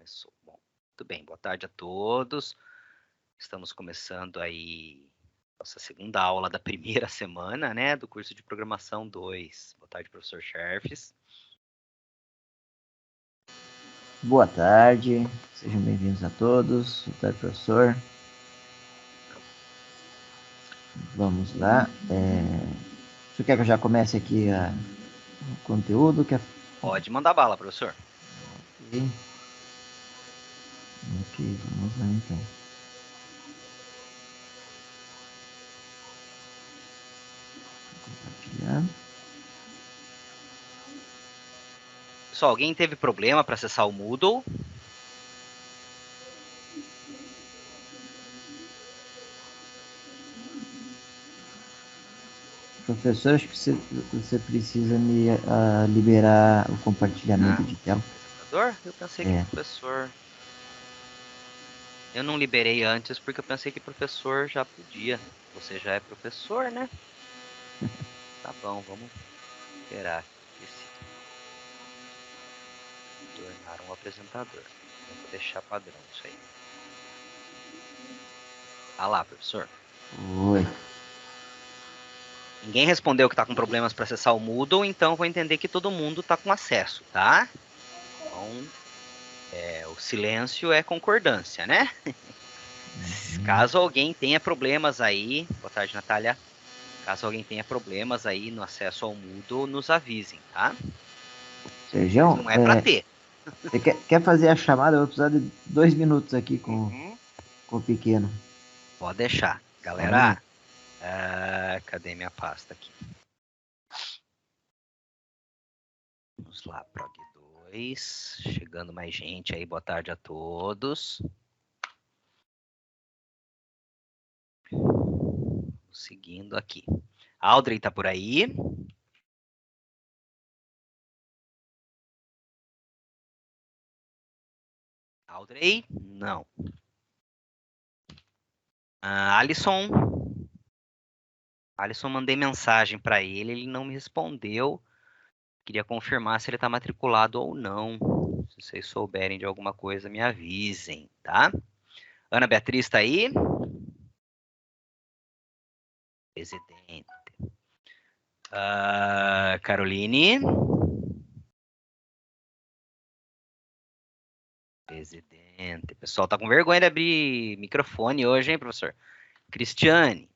Começou. Bom, muito bem. Boa tarde a todos. Estamos começando aí nossa segunda aula da primeira semana, né, do curso de Programação 2. Boa tarde, professor Scherfes. Boa tarde, sejam bem-vindos a todos. Boa tarde, professor. Vamos lá. O senhor quer que eu já comece aqui o conteúdo? Pode mandar bala, professor. Ok, vamos lá então. Compartilhar. Pessoal, alguém teve problema para acessar o Moodle? Professor, acho que você precisa me liberar o compartilhamento de tela. Computador? Eu pensei que professor... Eu não liberei antes porque eu pensei que professor já podia. Você já é professor, né? Tá bom, vamos esperar. Tornar um apresentador. Eu vou deixar padrão isso aí. Ah lá, professor. Oi. Ninguém respondeu que está com problemas para acessar o Moodle, então vou entender que todo mundo está com acesso, tá? Então, o silêncio é concordância, né? Caso alguém tenha problemas aí, boa tarde, Natália. Caso alguém tenha problemas aí no acesso ao Moodle, nos avisem, tá? Sérgio, Não é para ter. você quer fazer a chamada? Eu vou precisar de 2 minutos aqui com o pequeno. Pode deixar. Só um minuto. Galera, cadê minha pasta aqui? Vamos lá, Prog 2. Chegando mais gente aí, boa tarde a todos. Seguindo aqui. Audrey tá por aí? Audrey? Não. Alisson? Alisson, mandei mensagem para ele não me respondeu. Queria confirmar se ele está matriculado ou não. Se vocês souberem de alguma coisa, me avisem, tá? Ana Beatriz está aí? Presidente. Caroline? Presidente. O pessoal tá com vergonha de abrir microfone hoje, hein, professor? Cristiane?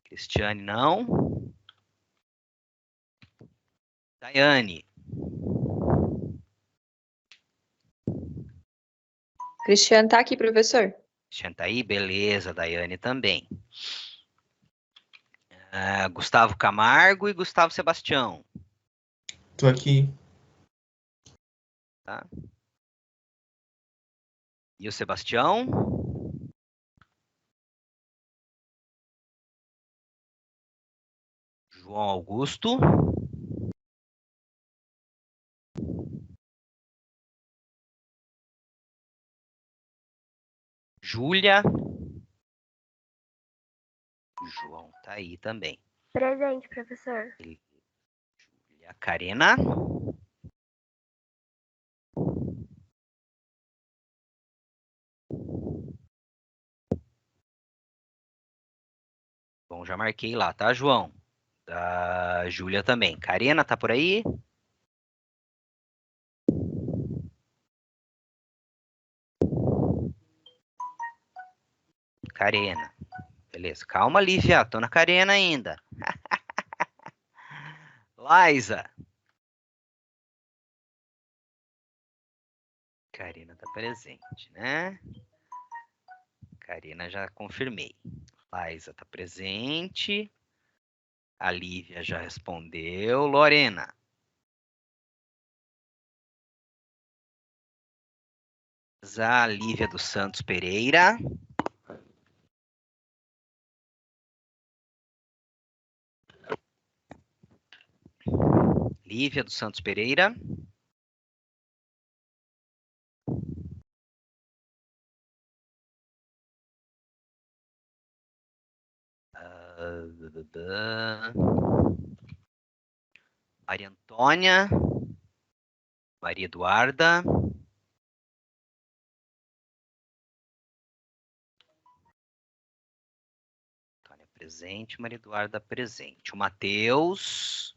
Cristiane, não. Daiane? Cristiane tá aqui, professor. Cristiane tá aí? Beleza, Daiane também. Gustavo Camargo e Gustavo Sebastião. Tô aqui. Tá? E o Sebastião? João Augusto? Júlia? João tá aí também. Presente, professor. Júlia. Karina? Bom, já marquei lá, tá, João? Da Júlia também. Karina, tá por aí? Karina. Beleza. Calma, Lívia. Tô na Karina ainda. Liza. Karina tá presente, né? Karina já confirmei. Liza tá presente. A Lívia já respondeu. Lorena. A Lívia dos Santos Pereira. Lívia dos Santos Pereira. Maria Antônia. Maria Eduarda. Antônia presente, Maria Eduarda presente. O Matheus.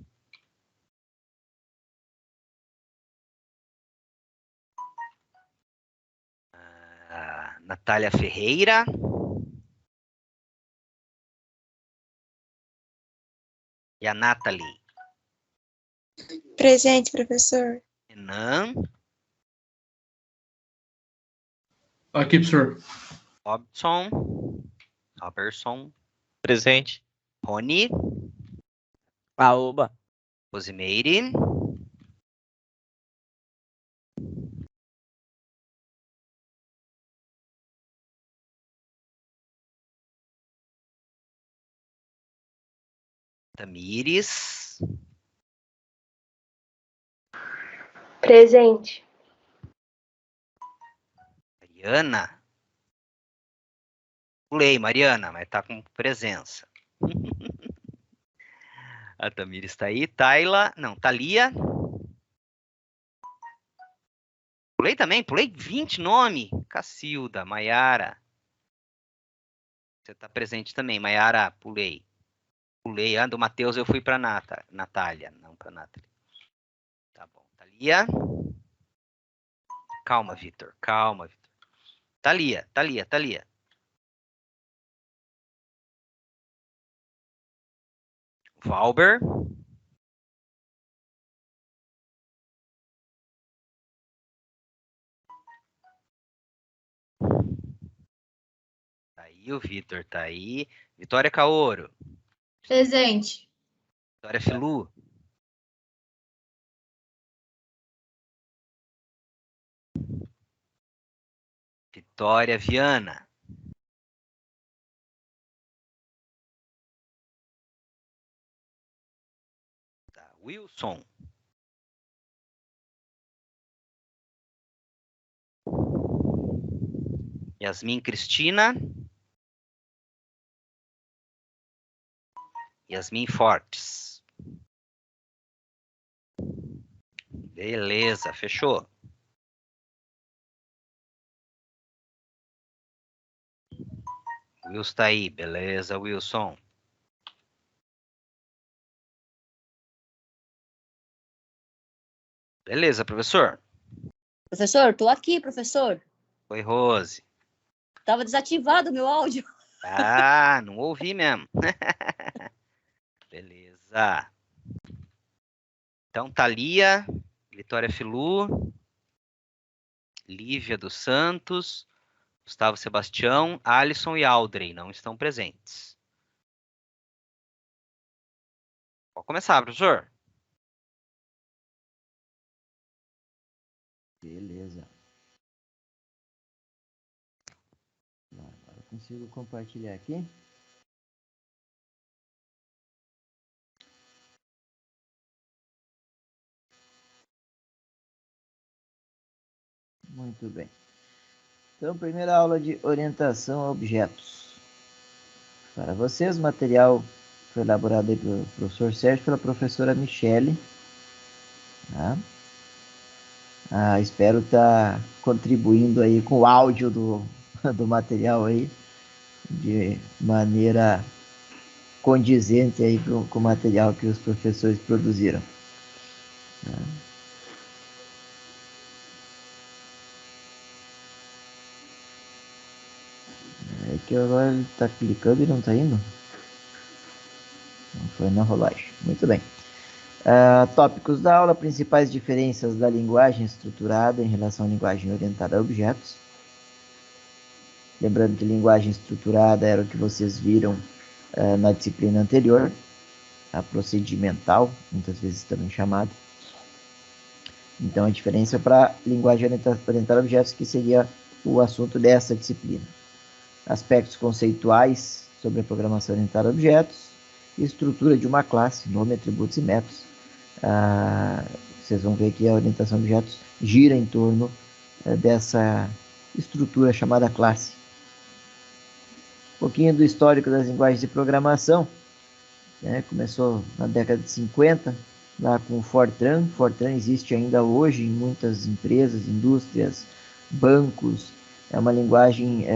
Natália Ferreira. E a Nathalie. Presente, professor. Renan. Aqui, professor. Robertson. Presente. Rony. Aoba. Rosimeire. Tamires. Presente. Mariana. Pulei, Mariana, mas tá com presença. A Tamires está aí. Tayla. Não, Thalia. Pulei também, pulei 20 nome. Cacilda, Maiara. Você está presente também, Maiara, pulei. Pulei. Do Matheus eu fui para Natália, não para Nathalie. Tá bom. Thalia. Calma, Vitor. Calma, Vitor. Thalia. Valber. Tá aí o Vitor, tá aí. Vitória Caoro. Presente. Vitória Filu. Vitória Viana. Tá, Wilson. Yasmin Cristina. Yasmin Fortes. Beleza, fechou. Wilson tá aí, beleza, Wilson. Beleza, professor. Professor, tô aqui, professor. Oi, Rose. Tava desativado o meu áudio. Ah, não ouvi mesmo. Beleza. Então, Thalia, Vitória Filu, Lívia dos Santos, Gustavo Sebastião, Alisson e Aldrey não estão presentes. Pode começar, professor. Beleza. Agora eu consigo compartilhar aqui. Muito bem. Então, primeira aula de orientação a objetos. Para vocês, o material foi elaborado aí pelo professor Sérgio e pela professora Michele. Tá? Espero estar contribuindo aí com o áudio do material aí, de maneira condizente aí com o material que os professores produziram. Tá? É que agora ele está clicando e não está indo. Não foi na rolagem. Muito bem. Tópicos da aula: principais diferenças da linguagem estruturada em relação à linguagem orientada a objetos. Lembrando que linguagem estruturada era o que vocês viram na disciplina anterior, a procedimental, muitas vezes também chamada. Então, a diferença para linguagem orientada a objetos, que seria o assunto dessa disciplina. Aspectos conceituais sobre a programação orientada a objetos, estrutura de uma classe, nome, atributos e métodos. Vocês vão ver que a orientação a objetos gira em torno dessa estrutura chamada classe. Um pouquinho do histórico das linguagens de programação, né? Começou na década de 50, lá com o Fortran. Fortran existe ainda hoje em muitas empresas, indústrias, bancos. É uma linguagem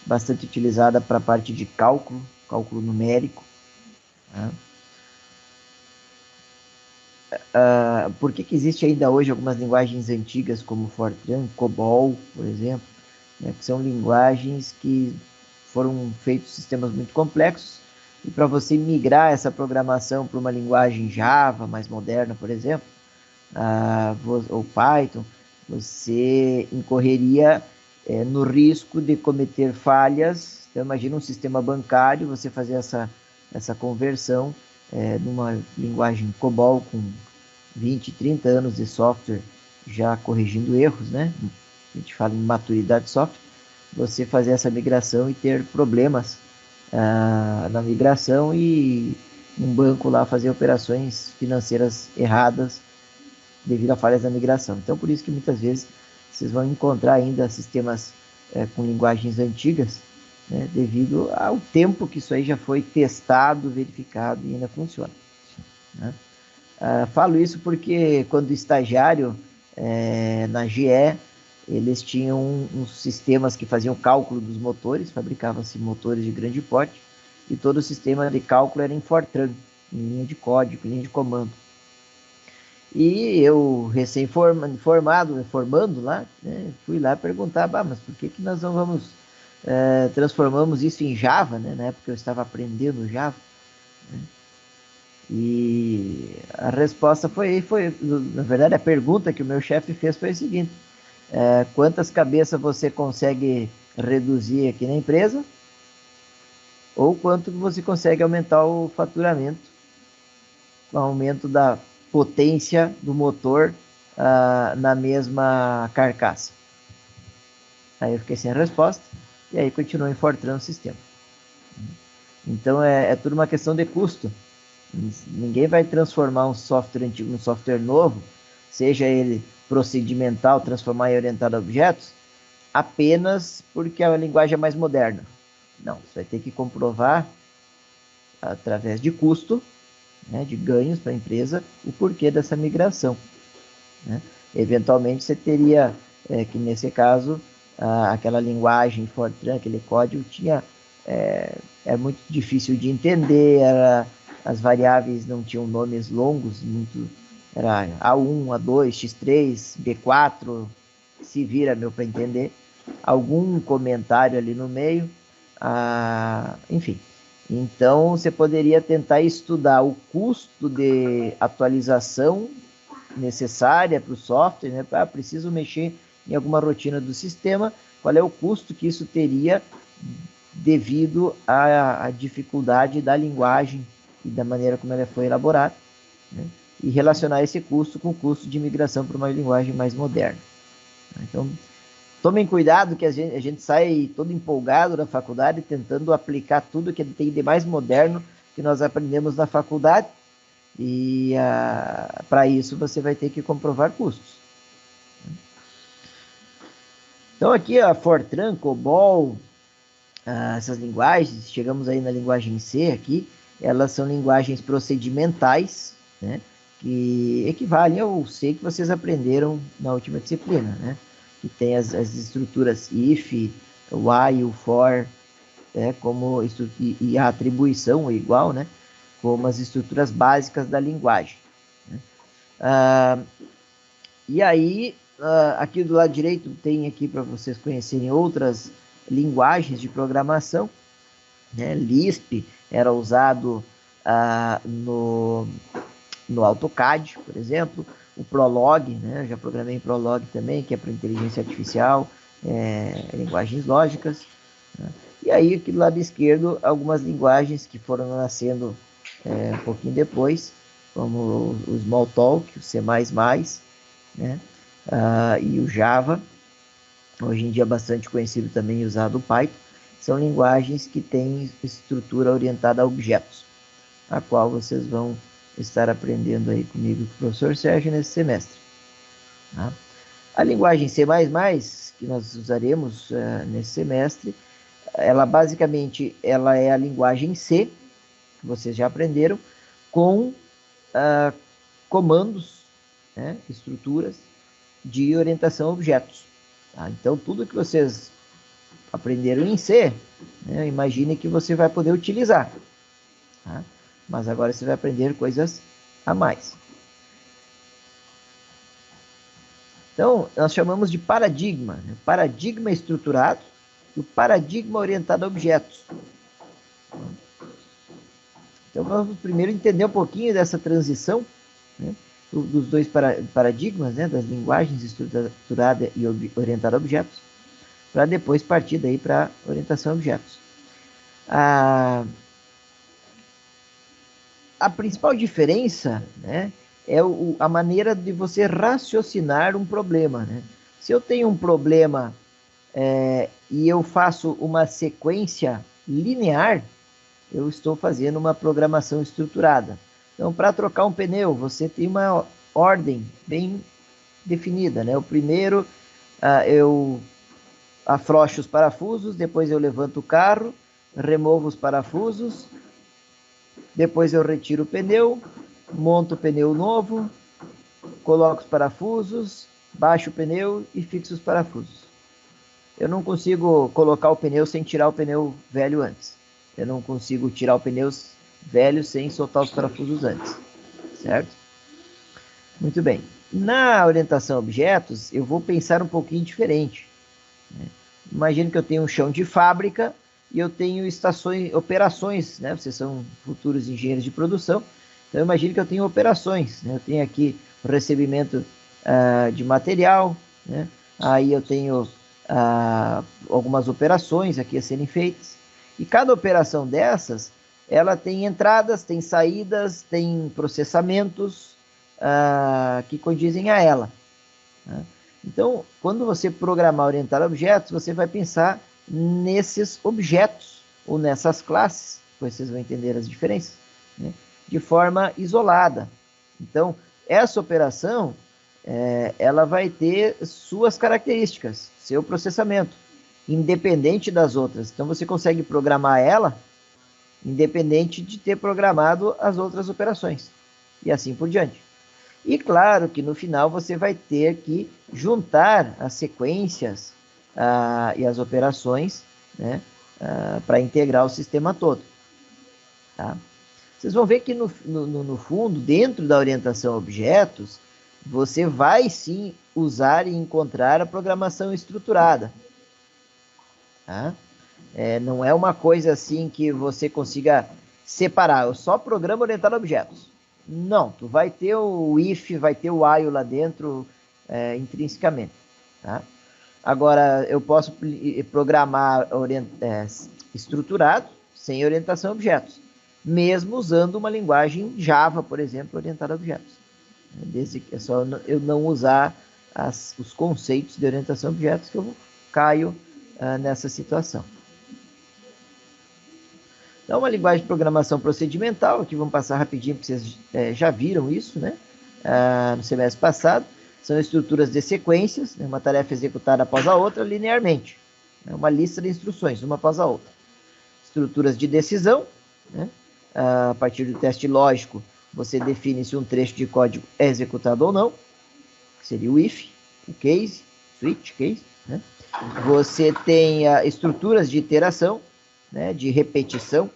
bastante utilizada para a parte de cálculo numérico. Tá? Por que existe ainda hoje algumas linguagens antigas como Fortran, COBOL, por exemplo, né, que são linguagens que foram feitos sistemas muito complexos, e para você migrar essa programação para uma linguagem Java mais moderna, por exemplo, ou Python, você incorreria no risco de cometer falhas. Então, imagina um sistema bancário, você fazer essa conversão numa linguagem COBOL com 20, 30 anos de software já corrigindo erros, né? A gente fala em maturidade de software. Você fazer essa migração e ter problemas na migração e um banco lá fazer operações financeiras erradas devido a falhas da migração. Então, por isso que muitas vezes vocês vão encontrar ainda sistemas com linguagens antigas, né, devido ao tempo que isso aí já foi testado, verificado e ainda funciona. Né? Falo isso porque quando estagiário na GE, eles tinham uns sistemas que faziam cálculo dos motores, fabricavam-se motores de grande porte, e todo o sistema de cálculo era em Fortran, em linha de código, em linha de comando. E eu, formando lá, né, fui lá perguntar, mas por que nós não vamos, transformamos isso em Java, né? Na época eu estava aprendendo Java, né? E a resposta foi, na verdade, a pergunta que o meu chefe fez foi a seguinte: quantas cabeças você consegue reduzir aqui na empresa? Ou quanto você consegue aumentar o faturamento com o aumento da potência do motor na mesma carcaça? Aí eu fiquei sem resposta, e aí continuou em Fortran o sistema. Então é tudo uma questão de custo. Ninguém vai transformar um software antigo num software novo, seja ele procedimental, transformar em orientado a objetos, apenas porque a linguagem é mais moderna. Não, você vai ter que comprovar, através de custo, né, de ganhos para a empresa, o porquê dessa migração. Né? Eventualmente você teria, que nesse caso, aquela linguagem Fortran, aquele código, era muito difícil de entender, as variáveis não tinham nomes longos, era A1, A2, X3, B4, se vira, para entender. Algum comentário ali no meio, enfim. Então, você poderia tentar estudar o custo de atualização necessária para o software, né? Preciso mexer em alguma rotina do sistema, qual é o custo que isso teria devido à dificuldade da linguagem e da maneira como ela foi elaborada, né? E relacionar esse custo com o custo de migração para uma linguagem mais moderna. Então, tomem cuidado que a gente sai todo empolgado da faculdade tentando aplicar tudo que tem de mais moderno que nós aprendemos na faculdade, e para isso você vai ter que comprovar custos. Então aqui a Fortran, COBOL, essas linguagens, chegamos aí na linguagem C aqui, elas são linguagens procedimentais, né, que equivalem ao C que vocês aprenderam na última disciplina, né, que tem as estruturas if, while, for, e a atribuição é igual, né, como as estruturas básicas da linguagem. Né. E aí, aqui do lado direito tem aqui para vocês conhecerem outras linguagens de programação, né? Lisp era usado no AutoCAD, por exemplo, o Prolog, né? Eu já programei em Prolog também, que é para inteligência artificial, linguagens lógicas, né? E aí, aqui do lado esquerdo, algumas linguagens que foram nascendo um pouquinho depois, como o Smalltalk, o C++, né? E o Java, hoje em dia bastante conhecido também e usado o Python, são linguagens que têm estrutura orientada a objetos, a qual vocês vão estar aprendendo aí comigo, com o professor Sérgio, nesse semestre. Tá? A linguagem C++, que nós usaremos nesse semestre, ela basicamente é a linguagem C, que vocês já aprenderam, com comandos, né, estruturas de orientação a objetos. Tá? Então, tudo que vocês aprenderam em C, né, imagine que você vai poder utilizar. Tá? Mas agora você vai aprender coisas a mais. Então, nós chamamos de paradigma. Né? Paradigma estruturado e o paradigma orientado a objetos. Então, vamos primeiro entender um pouquinho dessa transição, né, dos dois paradigmas, né, das linguagens estruturada e orientada a objetos, para depois partir daí para orientação a objetos. A principal diferença, né, é a maneira de você raciocinar um problema. Né? Se eu tenho um problema e eu faço uma sequência linear, eu estou fazendo uma programação estruturada. Então, para trocar um pneu, você tem uma ordem bem definida. Né? O primeiro, eu afrouxo os parafusos, depois eu levanto o carro, removo os parafusos, depois eu retiro o pneu, monto o pneu novo, coloco os parafusos, baixo o pneu e fixo os parafusos. Eu não consigo colocar o pneu sem tirar o pneu velho antes. Eu não consigo tirar o pneu velho sem soltar os parafusos antes. Certo? Muito bem. Na orientação a objetos, eu vou pensar um pouquinho diferente. Né? Imagine que eu tenho um chão de fábrica e eu tenho operações, né? Vocês são futuros engenheiros de produção, então imagine que eu tenho operações, né? Eu tenho aqui o recebimento de material, né? Aí eu tenho algumas operações aqui a serem feitas, e cada operação dessas, ela tem entradas, tem saídas, tem processamentos que condizem a ela. Né? Então, quando você programar orientar objetos, você vai pensar nesses objetos ou nessas classes, vocês vão entender as diferenças, né? De forma isolada. Então, essa operação, ela vai ter suas características, seu processamento, independente das outras. Então, você consegue programar ela independente de ter programado as outras operações, e assim por diante. E claro que no final você vai ter que juntar as sequências e as operações, né, para integrar o sistema todo. Tá? Vocês vão ver que no fundo, dentro da orientação a objetos, você vai sim usar e encontrar a programação estruturada. Tá? Não é uma coisa assim que você consiga separar. Eu só programa orientado a objetos. Não, tu vai ter o if, vai ter o while lá dentro intrinsecamente. Tá? Agora, eu posso programar estruturado sem orientação a objetos, mesmo usando uma linguagem Java, por exemplo, orientada a objetos. Desde que é só eu não usar os conceitos de orientação a objetos que eu caio nessa situação. Então, uma linguagem de programação procedimental, aqui vamos passar rapidinho, porque vocês já viram isso, né? No semestre passado. São estruturas de sequências, né? Uma tarefa executada após a outra linearmente. É uma lista de instruções, uma após a outra. Estruturas de decisão, né? A partir do teste lógico, você define se um trecho de código é executado ou não, que seria o if, o case, switch case, né? Você tem estruturas de iteração, né? De repetição,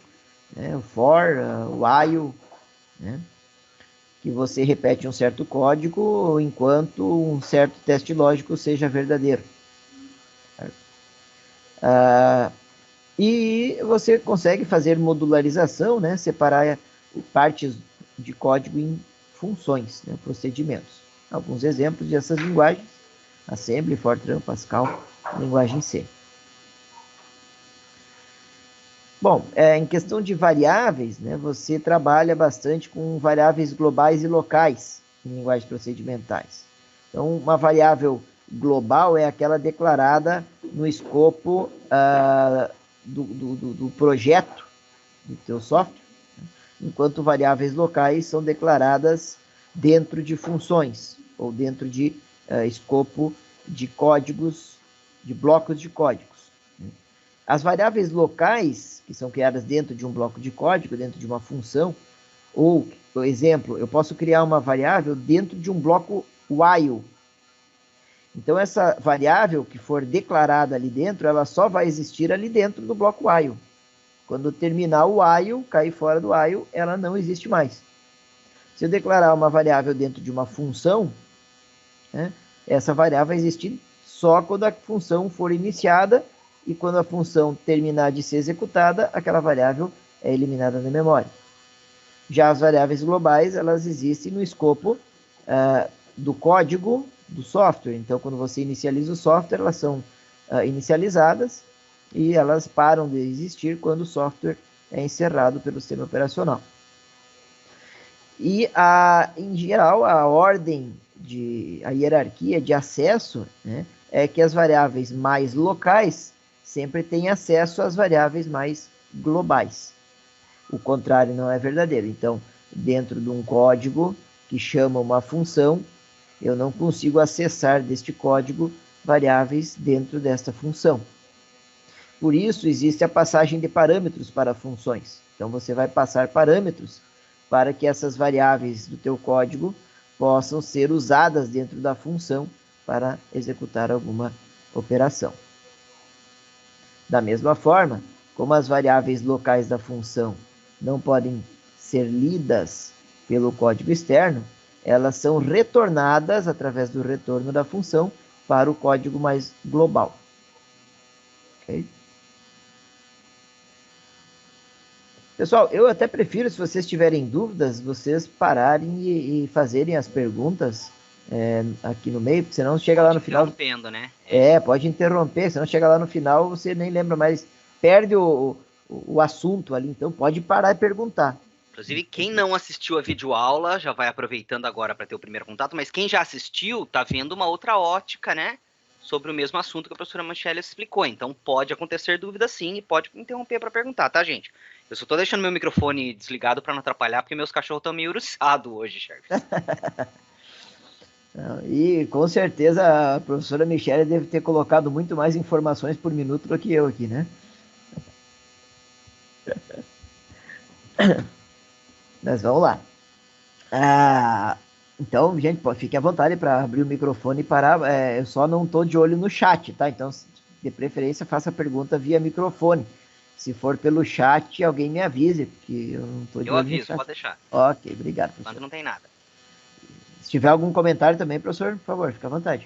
né? O for, o while, né? Que você repete um certo código enquanto um certo teste lógico seja verdadeiro. E você consegue fazer modularização, né? Separar partes de código em funções, né? Procedimentos. Alguns exemplos dessas linguagens: Assembly, Fortran, Pascal, linguagem C. Bom, em questão de variáveis, né, você trabalha bastante com variáveis globais e locais em linguagens procedimentais. Então, uma variável global é aquela declarada no escopo do projeto do teu software, né, enquanto variáveis locais são declaradas dentro de funções ou dentro de escopo de códigos, de blocos de códigos. As variáveis locais, que são criadas dentro de um bloco de código, dentro de uma função, Ou, por exemplo, eu posso criar uma variável dentro de um bloco while. Então, essa variável que for declarada ali dentro, ela só vai existir ali dentro do bloco while. Quando terminar o while, cair fora do while, ela não existe mais. Se eu declarar uma variável dentro de uma função, né, essa variável vai existir só quando a função for iniciada e quando a função terminar de ser executada, aquela variável é eliminada da memória. Já as variáveis globais, elas existem no escopo do código do software. Então, quando você inicializa o software, elas são inicializadas e elas param de existir quando o software é encerrado pelo sistema operacional. E, em geral, a hierarquia de acesso, né, é que as variáveis mais locais sempre têm acesso às variáveis mais globais. O contrário não é verdadeiro. Então, dentro de um código que chama uma função, eu não consigo acessar deste código variáveis dentro desta função. Por isso, existe a passagem de parâmetros para funções. Então, você vai passar parâmetros para que essas variáveis do teu código possam ser usadas dentro da função para executar alguma operação. Da mesma forma, como as variáveis locais da função não podem ser lidas pelo código externo, elas são retornadas através do retorno da função para o código mais global. Ok? Pessoal, eu até prefiro, se vocês tiverem dúvidas, vocês pararem e fazerem as perguntas aqui no meio, porque senão chega lá no final... Interrompendo, né? Pode interromper, senão chega lá no final, você nem lembra mais, perde o assunto ali, então pode parar e perguntar. Inclusive, quem não assistiu a videoaula já vai aproveitando agora para ter o primeiro contato, mas quem já assistiu tá vendo uma outra ótica, né? Sobre o mesmo assunto que a professora Michele explicou. Então, pode acontecer dúvida sim e pode interromper para perguntar, tá, gente? Eu só tô deixando meu microfone desligado para não atrapalhar, porque meus cachorros estão meio uruçados hoje, Charles. E com certeza a professora Michele deve ter colocado muito mais informações por minuto do que eu aqui, né? Mas vamos lá. Então, gente, fique à vontade para abrir o microfone e parar. Eu só não estou de olho no chat, tá? Então, de preferência, faça a pergunta via microfone. Se for pelo chat, alguém me avise, porque eu não estou de olho no chat. Eu aviso, pode deixar. Ok, obrigado, professor. Quando não tem nada. Se tiver algum comentário também, professor, por favor, fique à vontade.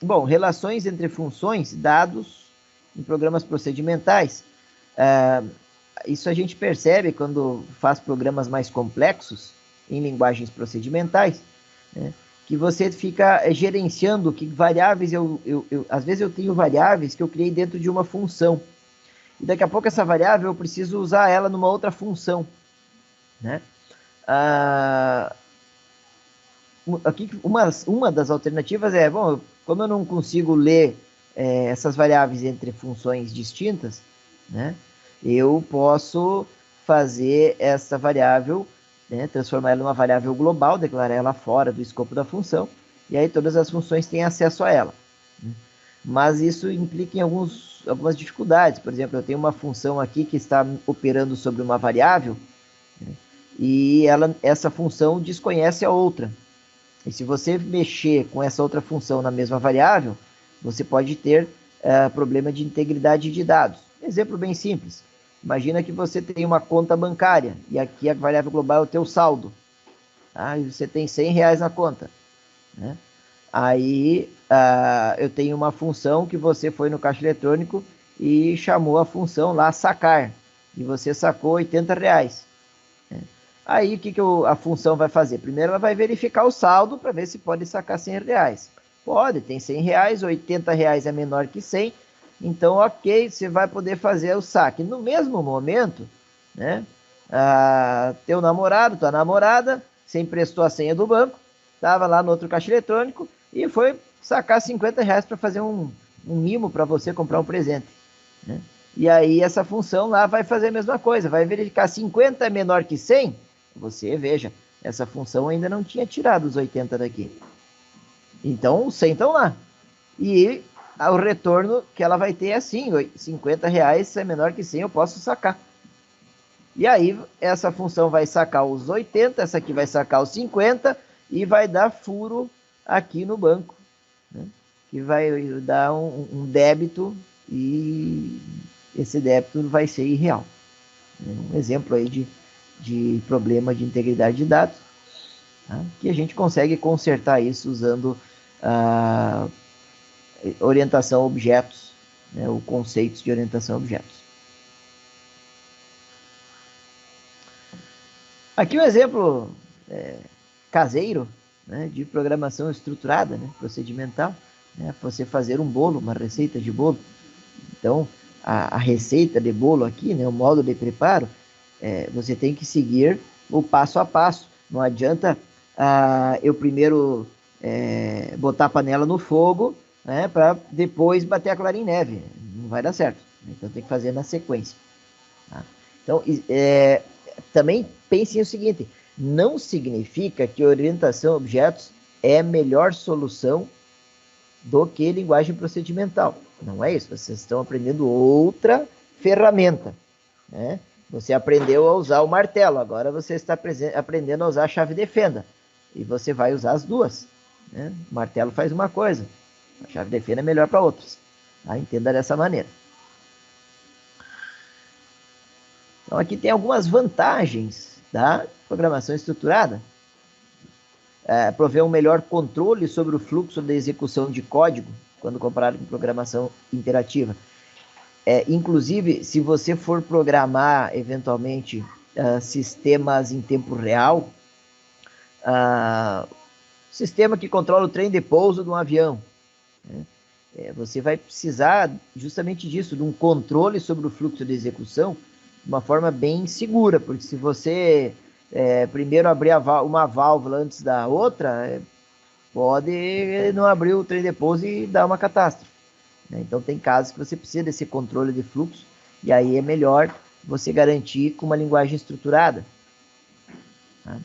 Bom, relações entre funções, dados em programas procedimentais. Isso a gente percebe quando faz programas mais complexos, em linguagens procedimentais, né, que você fica gerenciando que variáveis, às vezes eu tenho variáveis que eu criei dentro de uma função, e daqui a pouco essa variável eu preciso usar ela numa outra função, né? Aqui uma das alternativas bom, como eu não consigo ler essas variáveis entre funções distintas, né, eu posso fazer essa variável, né, transformar ela numa variável global, declarar ela fora do escopo da função, e aí todas as funções têm acesso a ela. Mas isso implica em algumas dificuldades. Por exemplo, eu tenho uma função aqui que está operando sobre uma variável, né, e essa função desconhece a outra. E se você mexer com essa outra função na mesma variável, você pode ter problema de integridade de dados. Exemplo bem simples. Imagina que você tem uma conta bancária e aqui a variável global é o teu saldo. Tá? E você tem R$100 na conta, né? Aí eu tenho uma função que você foi no caixa eletrônico e chamou a função lá sacar. E você sacou R$80. Né? Aí o que a função vai fazer? Primeiro ela vai verificar o saldo para ver se pode sacar R$100. Pode, tem R$100, R$80 é menor que 100. Então, ok, você vai poder fazer o saque. No mesmo momento, né, teu namorado, tua namorada, você emprestou a senha do banco, estava lá no outro caixa eletrônico e foi sacar R$50 para fazer um mimo para você comprar um presente, né? E aí essa função lá vai fazer a mesma coisa, vai verificar 50 é menor que 100, você veja, essa função ainda não tinha tirado os 80 daqui. Então, os 100 estão lá. E o retorno que ela vai ter é assim, R$50 é menor que 100, eu posso sacar. E aí, essa função vai sacar os 80, essa aqui vai sacar os 50 e vai dar furo aqui no banco, né? Que vai dar um débito e esse débito vai ser irreal. Um exemplo aí de problema de integridade de dados, tá? Que a gente consegue consertar isso usando a orientação a objetos, né? O conceitos de orientação a objetos. Aqui um exemplo caseiro, né, de programação estruturada, né, procedimental, né, você fazer um bolo, uma receita de bolo. Então, a receita de bolo aqui, né, o modo de preparo, você tem que seguir o passo a passo. Não adianta eu primeiro botar a panela no fogo, né, para depois bater a clara em neve. Não vai dar certo. Então, tem que fazer na sequência. Tá? Então, também pensem o seguinte, não significa que orientação a objetos é a melhor solução do que linguagem procedimental. Não é isso, vocês estão aprendendo outra ferramenta, né? Você aprendeu a usar o martelo, agora você está aprendendo a usar a chave de fenda, e você vai usar as duas, né? O martelo faz uma coisa, a chave de fenda é melhor para outras, tá? Entenda dessa maneira. Então, aqui tem algumas vantagens da programação estruturada. Prover um melhor controle sobre o fluxo de execução de código, quando comparado com programação imperativa. Inclusive, se você for programar, eventualmente, sistemas em tempo real, sistema que controla o trem de pouso de um avião, né? Você vai precisar justamente disso, de um controle sobre o fluxo de execução, de uma forma bem segura, porque se você primeiro abrir uma válvula antes da outra, pode não abrir o trem de pouso e dar uma catástrofe, né? Então tem casos que você precisa desse controle de fluxo, e aí é melhor você garantir com uma linguagem estruturada, tá?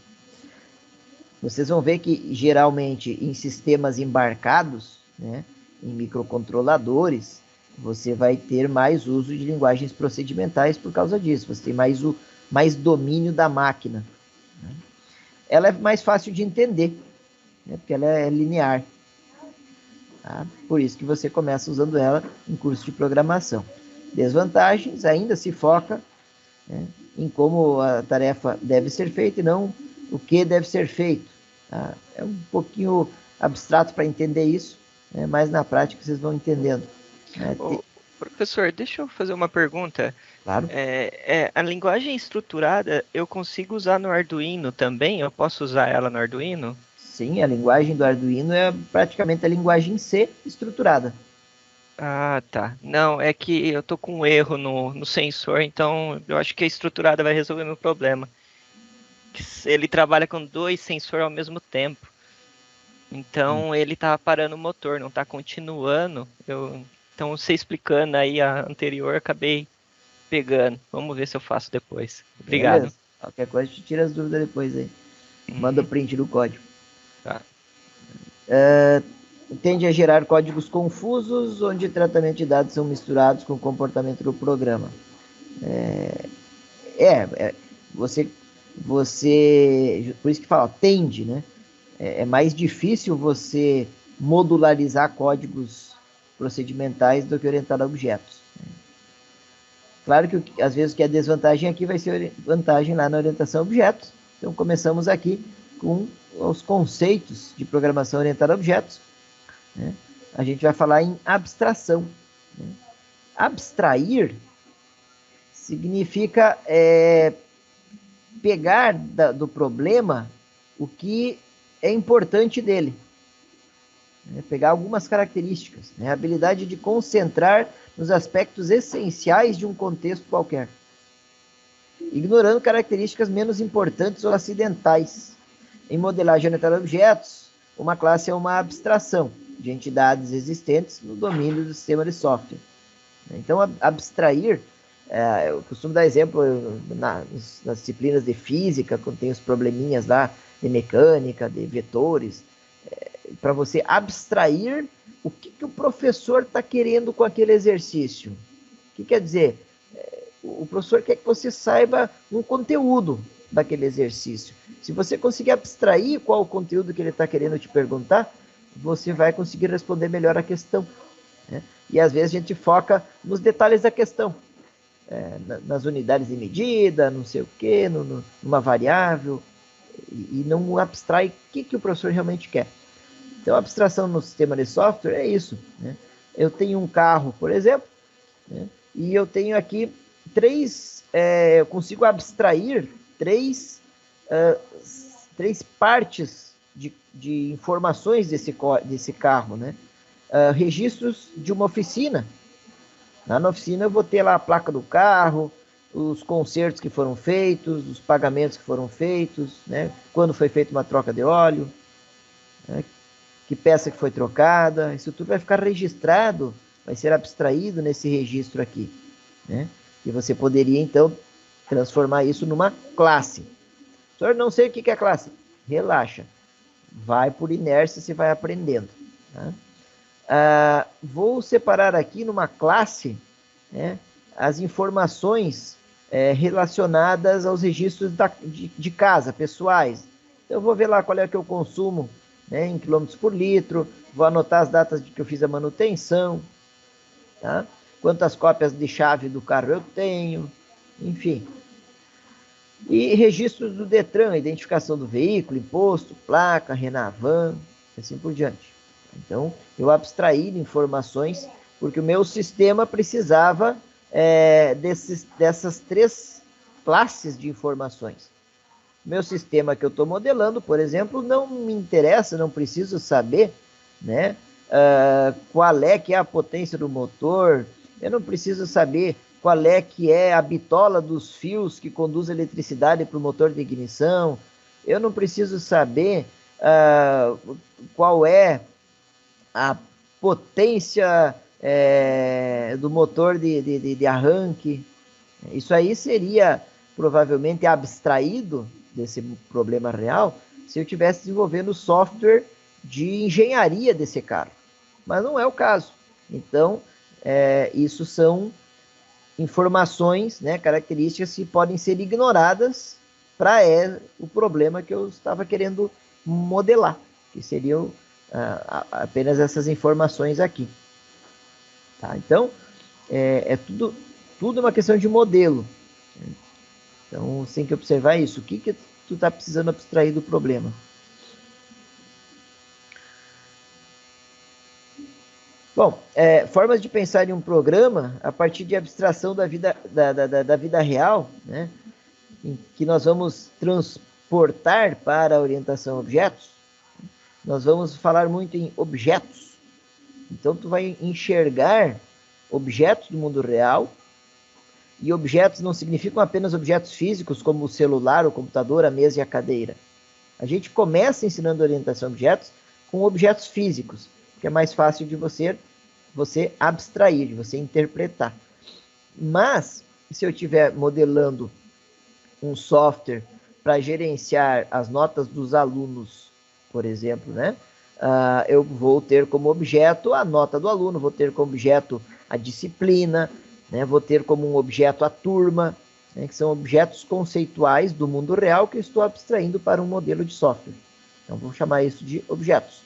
Vocês vão ver que geralmente em sistemas embarcados, né, em microcontroladores, você vai ter mais uso de linguagens procedimentais por causa disso. Você tem mais domínio da máquina, né? Ela é mais fácil de entender, né, porque ela é linear, tá? Por isso que você começa usando ela em curso de programação. Desvantagens, ainda se foca, né, em como a tarefa deve ser feita e não o que deve ser feito, tá? É um pouquinho abstrato para entender isso, né, mas na prática vocês vão entendendo. Professor, deixa eu fazer uma pergunta. Claro. A linguagem estruturada eu consigo usar no Arduino também? Eu posso usar ela no Arduino? Sim, a linguagem do Arduino é praticamente a linguagem C estruturada. Ah, tá. Não, é que eu tô com um erro no sensor, então eu acho que a estruturada vai resolver meu problema. Ele trabalha com 2 sensores ao mesmo tempo. Então ele tá parando o motor, não tá continuando. Então você explicando aí a anterior, acabei pegando. Vamos ver se eu faço depois. Obrigado. Beleza. Qualquer coisa, te tira as dúvidas depois aí. Manda o print do código. Tá. Tende a gerar códigos confusos, onde tratamento de dados são misturados com o comportamento do programa. Você, por isso que fala, tende, né? É mais difícil você modularizar códigos procedimentais do que orientar a objetos. Claro que às vezes o que é desvantagem aqui vai ser vantagem lá na orientação a objetos. Então começamos aqui com os conceitos de programação orientada a objetos, né? A gente vai falar em abstração, né? Abstrair significa pegar do problema o que é importante dele, né? Pegar algumas características, né? A habilidade de concentrar nos aspectos essenciais de um contexto qualquer, ignorando características menos importantes ou acidentais. Em modelagem orientada a objetos, uma classe é uma abstração de entidades existentes no domínio do sistema de software. Então, abstrair, eu costumo dar exemplo nas disciplinas de física, quando tem os probleminhas lá de mecânica, de vetores, para você abstrair o que o professor está querendo com aquele exercício. O que quer dizer? o professor quer que você saiba um conteúdo daquele exercício. Se você conseguir abstrair qual o conteúdo que ele está querendo te perguntar, você vai conseguir responder melhor a questão, né? E às vezes a gente foca nos detalhes da questão, nas unidades de medida, não sei o quê, numa variável, e não abstrai o que o professor realmente quer. Então, a abstração no sistema de software é isso, né? Eu tenho um carro, por exemplo, né? E eu tenho aqui eu consigo abstrair três partes de informações desse carro, né? Registros de uma oficina. Lá na oficina eu vou ter lá a placa do carro, os consertos que foram feitos, os pagamentos que foram feitos, né? Quando foi feita uma troca de óleo, né? Que peça que foi trocada, isso tudo vai ficar registrado, vai ser abstraído nesse registro aqui, né? E você poderia, então, transformar isso numa classe. Senhor, não sei o que é classe. Relaxa. Vai por inércia, você vai aprendendo, tá? Vou separar aqui numa classe, né, as informações relacionadas aos registros de casa, pessoais. Então, eu vou ver lá qual é que eu consumo, né, em quilômetros por litro, vou anotar as datas de que eu fiz a manutenção, tá? Quantas cópias de chave do carro eu tenho, enfim. E registros do Detran, identificação do veículo, imposto, placa, Renavan, assim por diante. Então, eu abstraí informações, porque o meu sistema precisava dessas três classes de informações. Meu sistema que eu estou modelando, por exemplo, não me interessa, não preciso saber, né, qual é que é a potência do motor, eu não preciso saber qual é que é a bitola dos fios que conduz a eletricidade para o motor de ignição, eu não preciso saber qual é a potência do motor de arranque. Isso aí seria provavelmente abstraído desse problema real se eu estivesse desenvolvendo software de engenharia desse carro. Mas não é o caso. Então, isso são informações, né, características que podem ser ignoradas para o problema que eu estava querendo modelar, que seriam apenas essas informações aqui. Tá? Então, tudo uma questão de modelo. Então, você tem que observar isso. O que tu está precisando abstrair do problema? Bom, formas de pensar em um programa a partir de abstração da vida real, né, em que nós vamos transportar para a orientação a objetos. Nós vamos falar muito em objetos. Então, tu vai enxergar objetos do mundo real, e objetos não significam apenas objetos físicos, como o celular, o computador, a mesa e a cadeira. A gente começa ensinando orientação a objetos com objetos físicos, que é mais fácil de você abstrair, de você interpretar. Mas, se eu estiver modelando um software para gerenciar as notas dos alunos, por exemplo, né? Eu vou ter como objeto a nota do aluno, vou ter como objeto a disciplina, né? Vou ter como um objeto a turma, né? Que são objetos conceituais do mundo real que eu estou abstraindo para um modelo de software. Então, vamos chamar isso de objetos.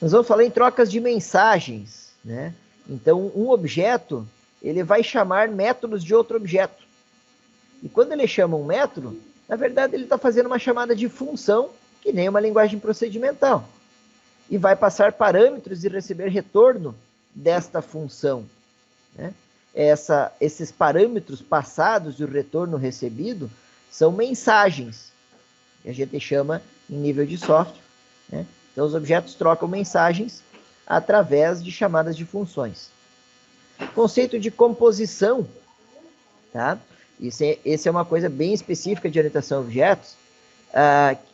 Nós vamos falar em trocas de mensagens, né? Então, um objeto, ele vai chamar métodos de outro objeto. E quando ele chama um método, na verdade, ele está fazendo uma chamada de função, que nem uma linguagem procedimental. E vai passar parâmetros e receber retorno desta função, né? Esses parâmetros passados e o retorno recebido são mensagens, que a gente chama em nível de software, né? Então, os objetos trocam mensagens através de chamadas de funções. Conceito de composição, tá? Esse é uma coisa bem específica de orientação a objetos,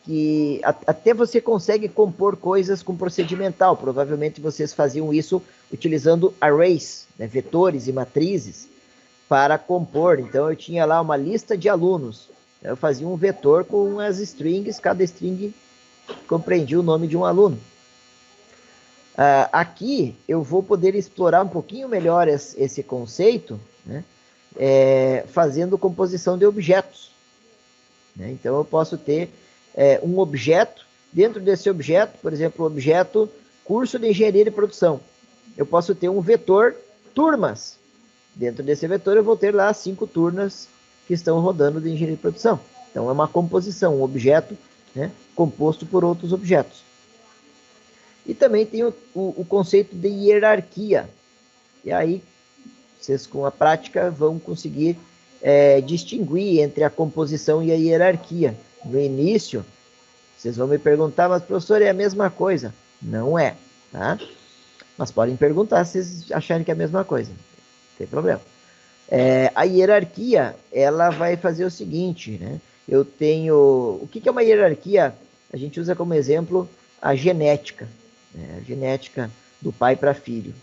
que até você consegue compor coisas com procedimental. Provavelmente vocês faziam isso utilizando arrays, né, vetores e matrizes, para compor. Então, eu tinha lá uma lista de alunos. Eu fazia um vetor com as strings, cada string compreendia o nome de um aluno. Aqui eu vou poder explorar um pouquinho melhor esse conceito, né, fazendo composição de objetos. Né? Então, eu posso ter um objeto, dentro desse objeto, por exemplo, o objeto curso de engenharia de produção. Eu posso ter um vetor turmas. Dentro desse vetor, eu vou ter lá 5 turmas que estão rodando de engenharia de produção. Então, é uma composição, um objeto, né, composto por outros objetos. E também tem o conceito de hierarquia. E aí, vocês com a prática vão conseguir distinguir entre a composição e a hierarquia. No início, vocês vão me perguntar, mas professor, é a mesma coisa? Não é, tá? Mas podem perguntar se vocês acharem que é a mesma coisa. Não tem problema. A hierarquia, ela vai fazer o seguinte, né? Eu tenho... O que é uma hierarquia? A gente usa como exemplo a genética. Né? A genética do pai para filho.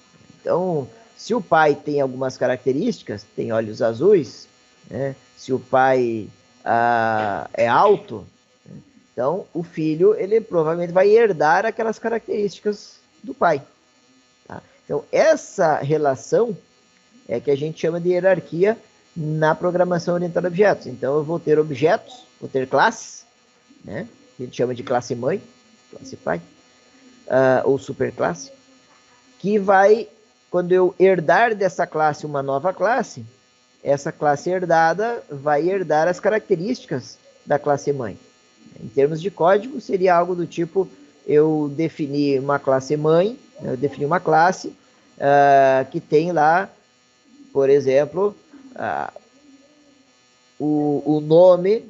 Então, se o pai tem algumas características, tem olhos azuis, né? Se o pai é alto, né? Então o filho, ele provavelmente vai herdar aquelas características do pai. Tá? Então, essa relação é que a gente chama de hierarquia na programação orientada a objetos. Então, eu vou ter objetos, vou ter classes, né? A gente chama de classe mãe, classe pai, ou superclasse, que vai, quando eu herdar dessa classe uma nova classe, essa classe herdada vai herdar as características da classe mãe. Em termos de código, seria algo do tipo, eu defini uma classe mãe, eu defini uma classe que tem lá, por exemplo, o nome,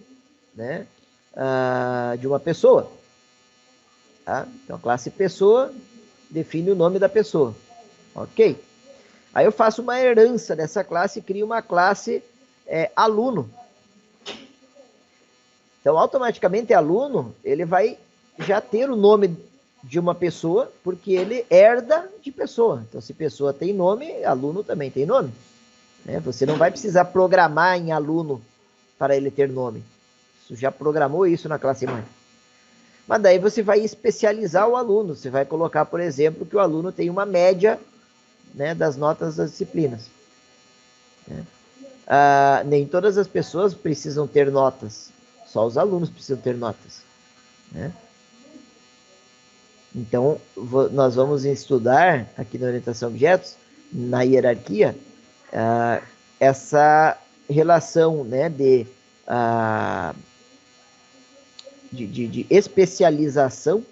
né, de uma pessoa. Tá? Então, a classe pessoa define o nome da pessoa. Ok? Aí eu faço uma herança dessa classe e crio uma classe aluno. Então, automaticamente, aluno, ele vai já ter o nome de uma pessoa, porque ele herda de pessoa. Então, se pessoa tem nome, aluno também tem nome. Né? Você não vai precisar programar em aluno para ele ter nome. Você já programou isso na classe mãe. Mas daí você vai especializar o aluno. Você vai colocar, por exemplo, que o aluno tem uma média, né, das notas das disciplinas. Né? Nem todas as pessoas precisam ter notas. Só os alunos precisam ter notas. Né? Então, nós vamos estudar aqui na orientação a objetos, na hierarquia, essa relação, né, de especialização,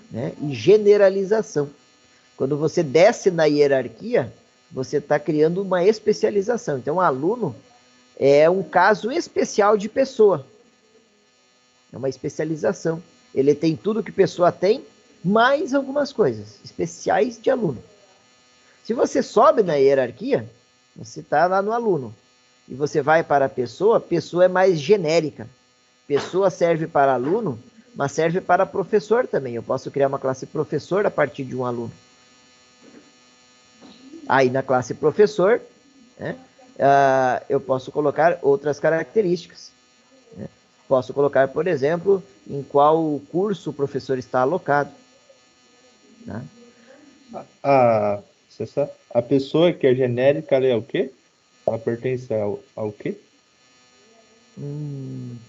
né, e generalização. Quando você desce na hierarquia, você está criando uma especialização. Então, o aluno é um caso especial de pessoa. É uma especialização. Ele tem tudo que pessoa tem, mais algumas coisas especiais de aluno. Se você sobe na hierarquia, você está lá no aluno. E você vai para a pessoa, pessoa é mais genérica. Pessoa serve para aluno, mas serve para professor também. Eu posso criar uma classe professor a partir de um aluno. Aí na classe professor, né, eu posso colocar outras características. Né? Posso colocar, por exemplo, em qual curso o professor está alocado. Né? A pessoa que é genérica, ela é o quê? Ela pertence ao quê?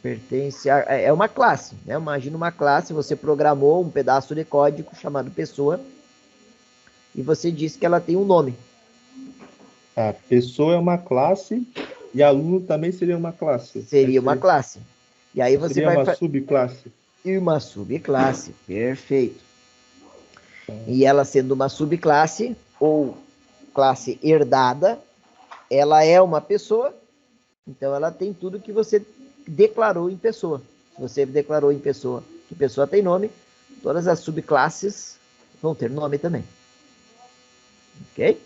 Pertence a... É uma classe. Né? Imagina uma classe, você programou um pedaço de código chamado pessoa e você disse que ela tem um nome. A pessoa é uma classe e aluno também seria uma classe. Seria uma classe. E aí você seria uma subclasse. E uma subclasse, perfeito. E ela sendo uma subclasse ou classe herdada, ela é uma pessoa, então ela tem tudo que você declarou em pessoa. Se você declarou em pessoa que pessoa tem nome, todas as subclasses vão ter nome também. Ok?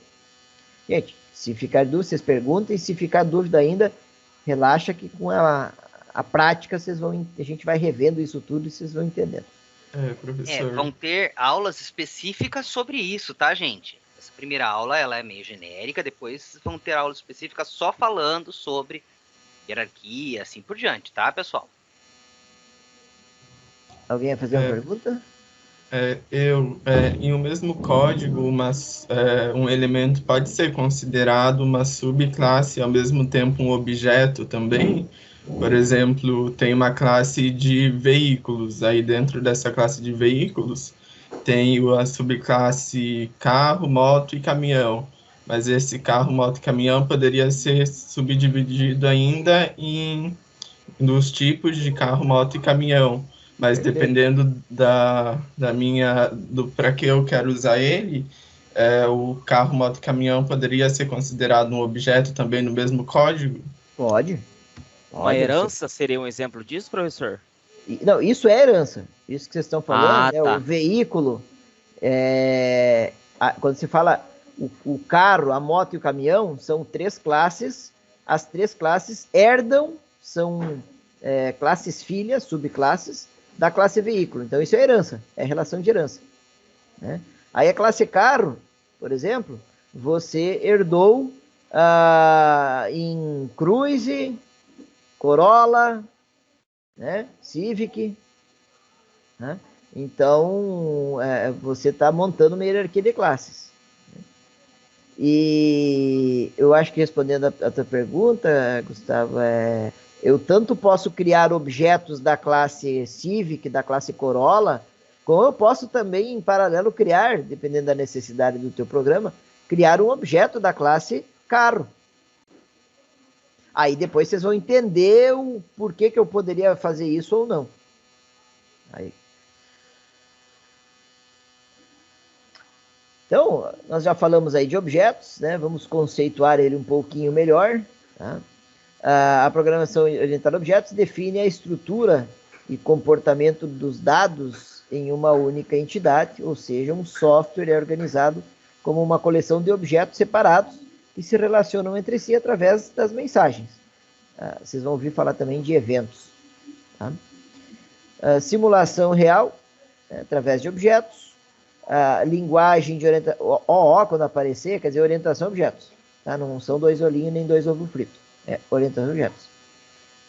Gente, se ficar dúvida, vocês perguntem. Se ficar dúvida ainda, relaxa que com a prática a gente vai revendo isso tudo e vocês vão entendendo. Professor. Vão ter aulas específicas sobre isso, tá, gente? Essa primeira aula ela é meio genérica, depois vão ter aulas específicas só falando sobre hierarquia, assim por diante, tá, pessoal? Alguém vai fazer uma pergunta? Em um mesmo código, um elemento pode ser considerado uma subclasse e ao mesmo tempo um objeto também. Por exemplo, tem uma classe de veículos, aí dentro dessa classe de veículos tem a subclasse carro, moto e caminhão. Mas esse carro, moto e caminhão poderia ser subdividido ainda nos tipos de carro, moto e caminhão. Mas dependendo para que eu quero usar ele, o carro, moto e caminhão poderia ser considerado um objeto também no mesmo código? Pode. Uma herança seria um exemplo disso, professor? Não, isso é herança. Isso que vocês estão falando, tá. O veículo. Quando se fala o carro, a moto e o caminhão, são 3 classes. As 3 classes herdam, são classes filhas, subclasses, da classe veículo. Então, isso é herança, é relação de herança. Né? Aí, a classe carro, por exemplo, você herdou em Cruze, Corolla, né? Civic, né? Então, você está montando uma hierarquia de classes. E eu acho que respondendo a tua pergunta, Gustavo, eu tanto posso criar objetos da classe Civic, da classe Corolla, como eu posso também, em paralelo, criar, dependendo da necessidade do teu programa, criar um objeto da classe carro. Aí depois vocês vão entender o porquê que eu poderia fazer isso ou não. Aí. Então, nós já falamos aí de objetos, né? Vamos conceituar ele um pouquinho melhor. Tá? A programação orientada a objetos define a estrutura e comportamento dos dados em uma única entidade, ou seja, um software é organizado como uma coleção de objetos separados que se relacionam entre si através das mensagens. Vocês vão ouvir falar também de eventos. Tá? Simulação real, através de objetos. Linguagem de orientação, quando aparecer, quer dizer orientação a objetos. Tá? Não são 2 olhinhos nem 2 ovos fritos. Orientação a objetos.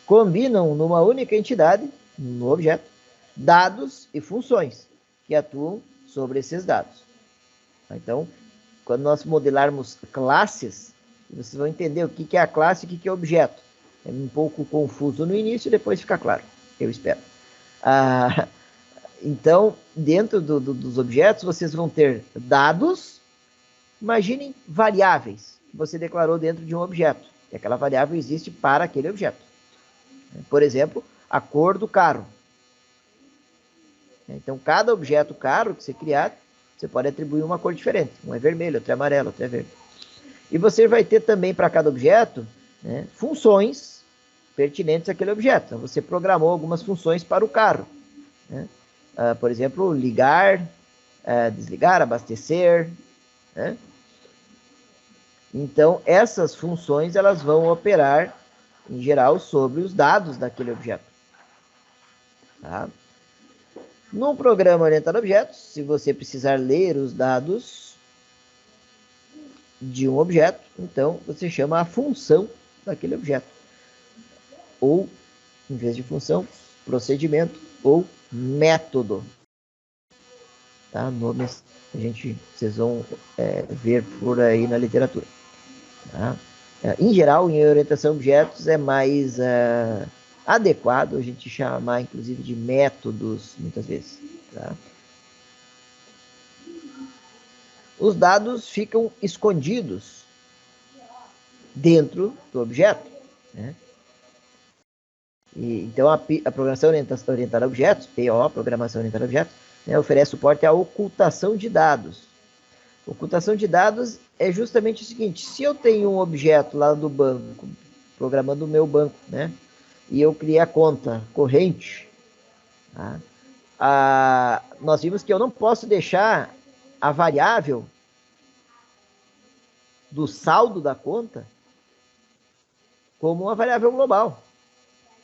Combinam numa única entidade, no objeto, dados e funções que atuam sobre esses dados. Então, quando nós modelarmos classes, vocês vão entender o que é a classe e o que é objeto. É um pouco confuso no início, depois fica claro, eu espero. Então, dentro dos objetos, vocês vão ter dados. Imaginem variáveis que você declarou dentro de um objeto. E aquela variável existe para aquele objeto. Por exemplo, a cor do carro. Então, cada objeto carro que você criar, você pode atribuir uma cor diferente. Um é vermelho, outro é amarelo, outro é verde. E você vai ter também para cada objeto, né, funções pertinentes àquele objeto. Então, você programou algumas funções para o carro. Né? Por exemplo, ligar, desligar, abastecer. Né? Então, essas funções elas vão operar, em geral, sobre os dados daquele objeto. Tá? Num programa orientado a objetos, se você precisar ler os dados de um objeto, então você chama a função daquele objeto. Ou, em vez de função, procedimento ou método. Tá? Nomes vocês vão ver por aí na literatura. Tá? Em geral, em orientação a objetos é mais adequado a gente chamar, inclusive, de métodos, muitas vezes. Tá? Os dados ficam escondidos dentro do objeto. Né? Então, a programação orientada a objetos, PO, programação orientada a objetos, né, oferece suporte à ocultação de dados. Ocultação de dados é justamente o seguinte: se eu tenho um objeto lá do banco, programando o meu banco, né, e eu criei a conta corrente, tá, nós vimos que eu não posso deixar a variável do saldo da conta como uma variável global.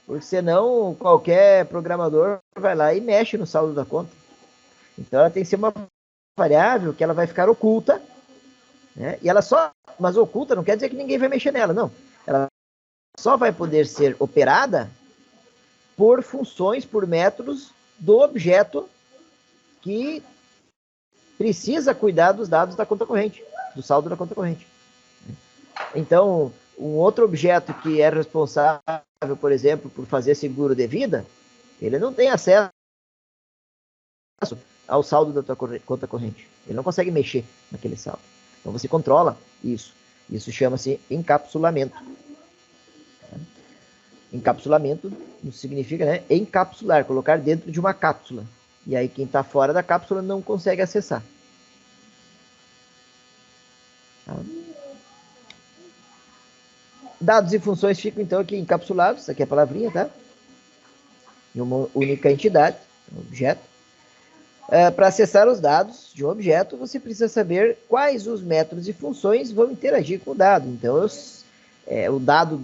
Porque senão qualquer programador vai lá e mexe no saldo da conta. Então ela tem que ser uma variável que ela vai ficar oculta, né? E ela mas oculta não quer dizer que ninguém vai mexer nela, não. Ela só vai poder ser operada por funções, por métodos do objeto que precisa cuidar dos dados da conta corrente, do saldo da conta corrente. Então, um outro objeto que é responsável, por exemplo, por fazer seguro de vida, ele não tem acesso ao saldo da tua conta corrente. Ele não consegue mexer naquele saldo. Então, você controla isso. Isso chama-se encapsulamento. Encapsulamento significa, né, encapsular, colocar dentro de uma cápsula. E aí quem está fora da cápsula não consegue acessar. Tá? Dados e funções ficam então aqui encapsulados, essa aqui é a palavrinha, tá? Em uma única entidade, um objeto. Para acessar os dados de um objeto, você precisa saber quais os métodos e funções vão interagir com o dado. Então, o dado,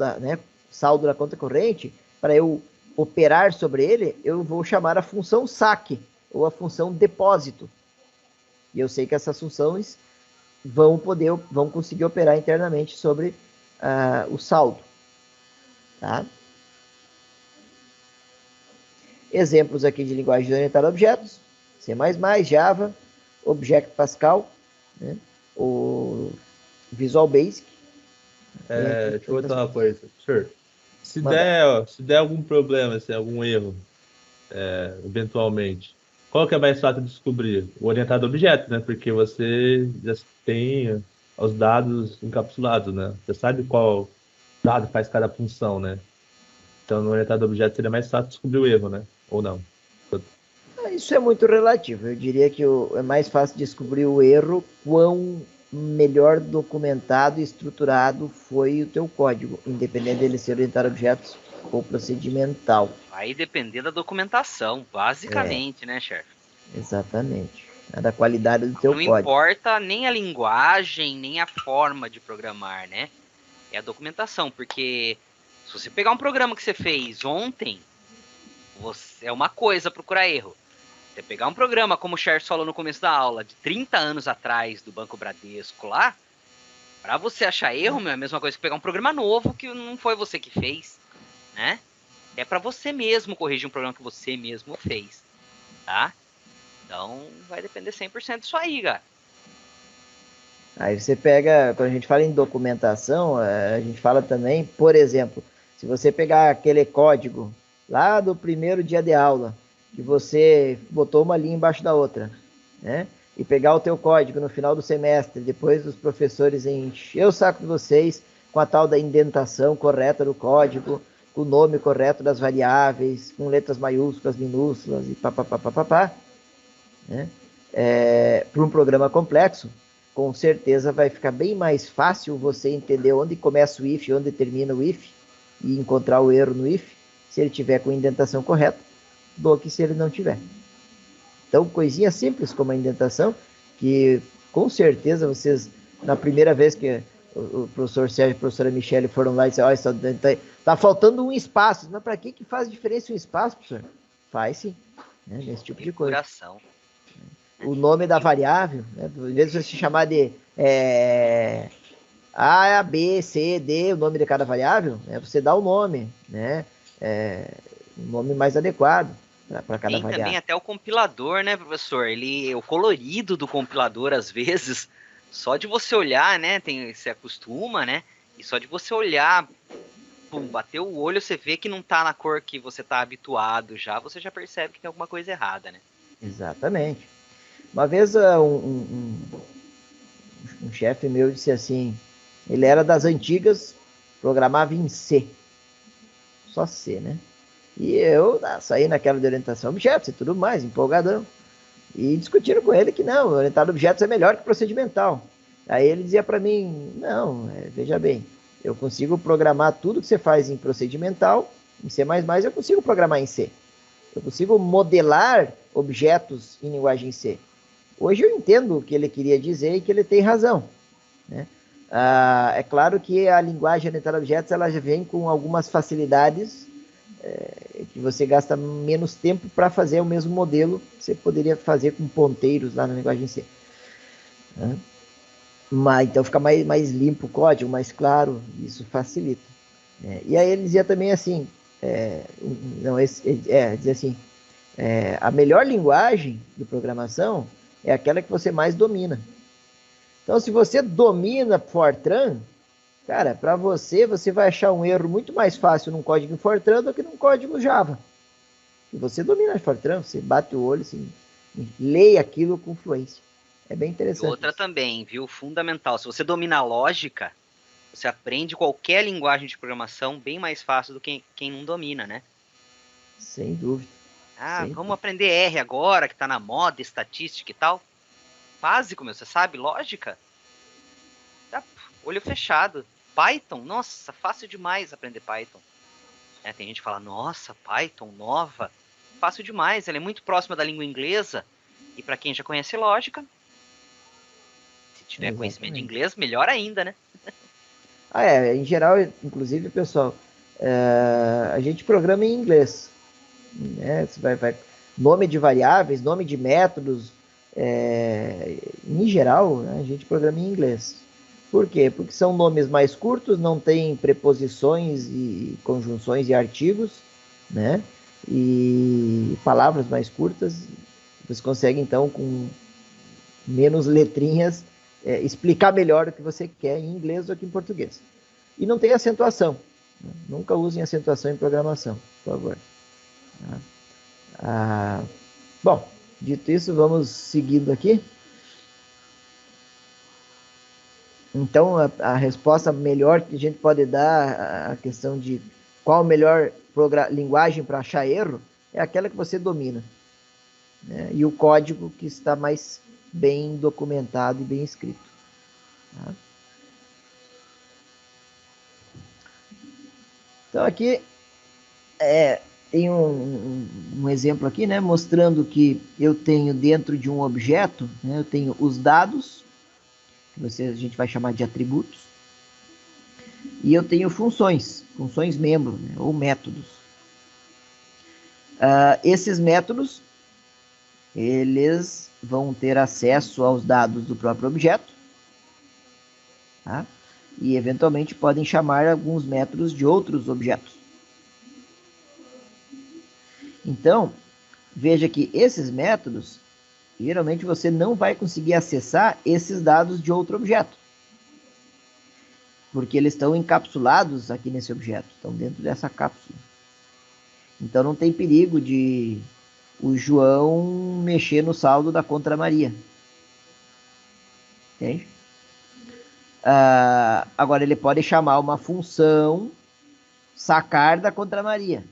saldo da conta corrente, para eu operar sobre ele, eu vou chamar a função saque, ou a função depósito. E eu sei que essas funções vão conseguir operar internamente sobre o saldo. Tá? Exemplos aqui de linguagem orientada a objetos. C++, Java, Object Pascal, né? O Visual Basic. Deixa eu botar uma coisa, professor. Se der algum problema, se algum erro, eventualmente, qual que é mais fácil de descobrir? O orientado a objetos, né? Porque você já tem os dados encapsulados, né? Você sabe qual dado faz cada função, né? Então, no orientado a objetos seria mais fácil descobrir o erro, né? Ou não? Isso é muito relativo. Eu diria que é mais fácil descobrir o erro quão melhor documentado e estruturado foi o teu código, independente dele ser orientado a objetos ou procedimental. Vai depender da documentação, basicamente, né, chefe? Exatamente. Da qualidade do teu código. Não importa nem a linguagem, nem a forma de programar, né? É a documentação, porque se você pegar um programa que você fez ontem, é uma coisa procurar erro. Você pegar um programa, como o Charles falou no começo da aula, de 30 anos atrás do Banco Bradesco lá, para você achar erro, é a mesma coisa que pegar um programa novo que não foi você que fez, né? É para você mesmo corrigir um programa que você mesmo fez, tá? Então, vai depender 100% disso aí, cara. Aí você pega, quando a gente fala em documentação, a gente fala também, por exemplo, se você pegar aquele código lá do primeiro dia de aula, que você botou uma linha embaixo da outra, né? E pegar o teu código no final do semestre, depois dos professores encher o saco de vocês com a tal da indentação correta do código, com o nome correto das variáveis, com letras maiúsculas, minúsculas e papapá, né? Para um programa complexo, com certeza vai ficar bem mais fácil você entender onde começa o if e onde termina o if e encontrar o erro no if, se ele tiver com a indentação correta, do que se ele não tiver. Então, coisinha simples como a indentação, que com certeza vocês, na primeira vez que o professor Sérgio e a professora Michele foram lá e disseram, tá faltando um espaço. Mas para que faz diferença um espaço, professor? Faz sim, né? Nesse tipo de coisa. O nome da variável, né? Em vez de você chamar de A, B, C, D, o nome de cada variável, você dá o nome, né? Um nome mais adequado para cada variável. Tem também até o compilador, né, professor? O colorido do compilador, às vezes, só de você olhar, né, você acostuma, né, e só de você olhar, bater o olho, você vê que não tá na cor que você tá habituado já, você já percebe que tem alguma coisa errada, né? Exatamente. Uma vez um chefe meu disse assim, ele era das antigas, programava em C, só C, né? E eu saí naquela de orientação a objetos e tudo mais, empolgadão. E discutiram com ele que não, orientado a objetos é melhor que procedimental. Aí ele dizia para mim, não, veja bem, eu consigo programar tudo que você faz em procedimental, em C++, eu consigo programar em C. Eu consigo modelar objetos em linguagem C. Hoje eu entendo o que ele queria dizer e que ele tem razão, né? É claro que a linguagem orientada a objetos ela já vem com algumas facilidades que você gasta menos tempo para fazer o mesmo modelo que você poderia fazer com ponteiros lá na linguagem C. Né? Mas, então fica mais limpo o código, mais claro, isso facilita. E aí ele dizia também assim, dizia assim, A melhor linguagem de programação é aquela que você mais domina. Então, se você domina Fortran, cara, para você vai achar um erro muito mais fácil num código em Fortran do que num código Java. E você domina Fortran, você bate o olho, assim, lê aquilo com fluência. É bem interessante. E outra também, viu? Fundamental. Se você domina a lógica, você aprende qualquer linguagem de programação bem mais fácil do que quem não domina, né? Sem dúvida. Vamos aprender R agora, que tá na moda, estatística e tal. Básico, você sabe? Lógica. Olho fechado. Python, nossa, fácil demais aprender Python. Tem gente que fala, nossa, Python, nova. Fácil demais, ela é muito próxima da língua inglesa. E para quem já conhece lógica, se tiver conhecimento de inglês, melhor ainda, né? Em geral, inclusive, pessoal, a gente programa em inglês. Né? Você vai nome de variáveis, nome de métodos, em geral, né, a gente programa em inglês. Por quê? Porque são nomes mais curtos, não tem preposições e conjunções e artigos, né? E palavras mais curtas. Você consegue, então, com menos letrinhas, explicar melhor o que você quer em inglês do que em português. E não tem acentuação. Né? Nunca usem acentuação em programação, por favor. Bom, dito isso, vamos seguindo aqui. Então, a resposta melhor que a gente pode dar à questão de qual a melhor linguagem para achar erro é aquela que você domina. Né? E o código que está mais bem documentado e bem escrito. Tá? Então, aqui tem um exemplo aqui, né, mostrando que eu tenho dentro de um objeto, né, eu tenho os dados, que a gente vai chamar de atributos, e eu tenho funções membro, né, ou métodos. Esses métodos, eles vão ter acesso aos dados do próprio objeto, tá? E eventualmente podem chamar alguns métodos de outros objetos. Então, veja que esses métodos, geralmente você não vai conseguir acessar esses dados de outro objeto. Porque eles estão encapsulados aqui nesse objeto, estão dentro dessa cápsula. Então não tem perigo de o João mexer no saldo da conta da Maria. Entende? Agora ele pode chamar uma função sacar da conta da Maria.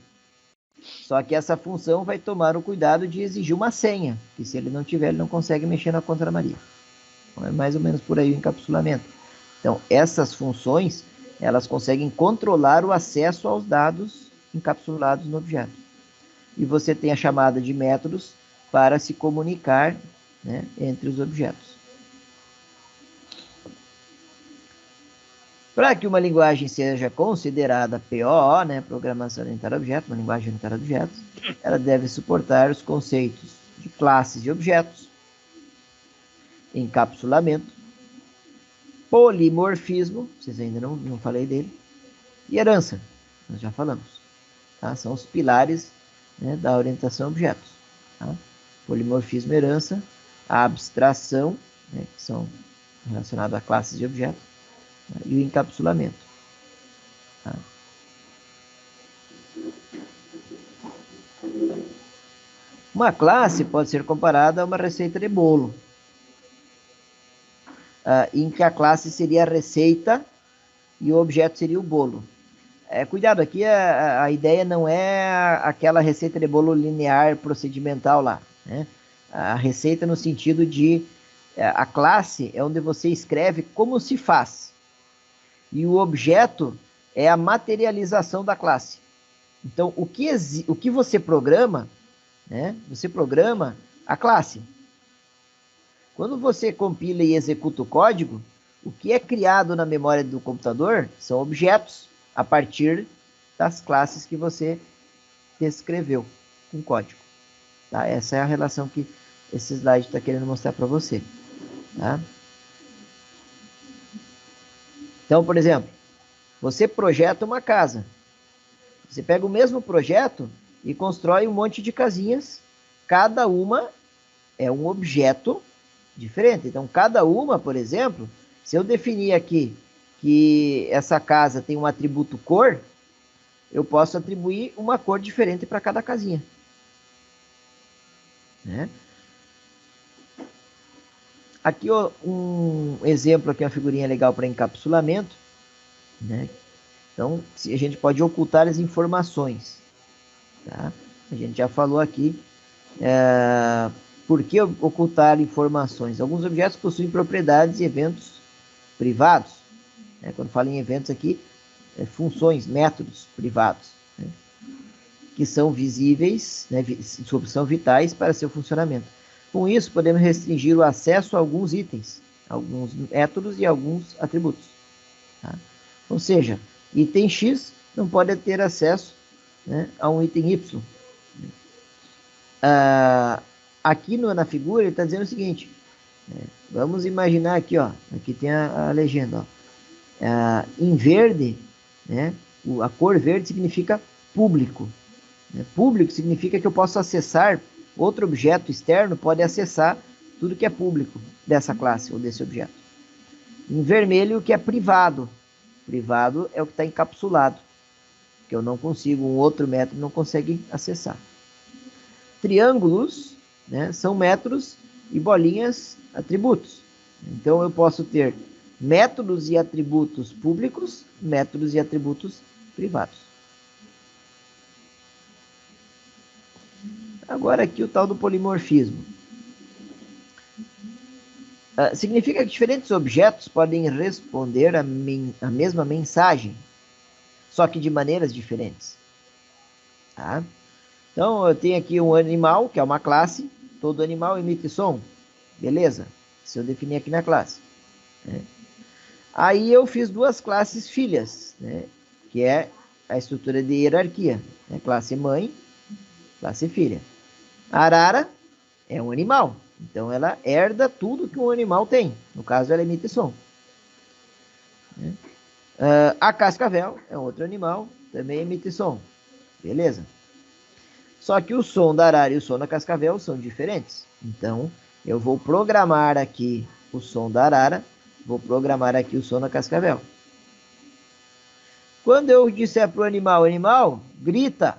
Só que essa função vai tomar o cuidado de exigir uma senha, que se ele não tiver, ele não consegue mexer na conta da Maria. Então, é mais ou menos por aí o encapsulamento. Então, essas funções, elas conseguem controlar o acesso aos dados encapsulados no objeto. E você tem a chamada de métodos para se comunicar, né, entre os objetos. Para que uma linguagem seja considerada POO, né, Programação Orientada a Objetos, uma linguagem orientada a objetos, ela deve suportar os conceitos de classes e objetos, encapsulamento, polimorfismo, vocês ainda não falei dele, e herança, nós já falamos. Tá? São os pilares, né, da orientação a objetos. Tá? Polimorfismo e herança, a abstração, né, que são relacionados a classes e objetos, e o encapsulamento. Tá? Uma classe pode ser comparada a uma receita de bolo, em que a classe seria a receita e o objeto seria o bolo. Cuidado, aqui a ideia não é aquela receita de bolo linear procedimental lá, né? A receita no sentido de a classe é onde você escreve como se faz. E o objeto é a materialização da classe. Então, o que você programa, né? Você programa a classe. Quando você compila e executa o código, o que é criado na memória do computador são objetos a partir das classes que você descreveu com código. Tá? Essa é a relação que esse slide está querendo mostrar para você. Tá? Então, por exemplo, você projeta uma casa. Você pega o mesmo projeto e constrói um monte de casinhas cada uma é um objeto diferente. Então, cada uma, por exemplo, se eu definir aqui que essa casa tem um atributo cor, eu posso atribuir uma cor diferente para cada casinha. Né? Aqui ó, um exemplo, aqui uma figurinha legal para encapsulamento. Né? Então, a gente pode ocultar as informações. Tá? A gente já falou aqui por que ocultar informações. Alguns objetos possuem propriedades e eventos privados. Né? Quando falo em eventos aqui, funções, métodos privados, né? Que são visíveis, né? São vitais para seu funcionamento. Com isso, podemos restringir o acesso a alguns itens, alguns métodos e alguns atributos. Tá? Ou seja, item X não pode ter acesso, né, a um item Y. Aqui na figura ele está dizendo o seguinte, né, vamos imaginar aqui, ó, aqui tem a legenda, ó, em verde, né, a cor verde significa público. Né? Público significa que eu posso acessar, outro objeto externo pode acessar tudo que é público dessa classe ou desse objeto. Em vermelho, que é privado. Privado é o que está encapsulado, que eu não consigo, um outro método não consegue acessar. Triângulos, né, são métodos e bolinhas, atributos. Então, eu posso ter métodos e atributos públicos, métodos e atributos privados. Agora aqui o tal do polimorfismo. Significa que diferentes objetos podem responder a mesma mensagem, só que de maneiras diferentes. Tá? Então, eu tenho aqui um animal, que é uma classe, todo animal emite som. Beleza? Se eu definir aqui na classe. Né? Aí eu fiz duas classes filhas, né? Que é a estrutura de hierarquia. Né? Classe mãe, classe filha. A arara é um animal. Então, ela herda tudo que um animal tem. No caso, ela emite som. Né? A cascavel é outro animal, também emite som. Beleza? Só que o som da arara e o som da cascavel são diferentes. Então, eu vou programar aqui o som da arara, vou programar aqui o som da cascavel. Quando eu disser para o animal, grita.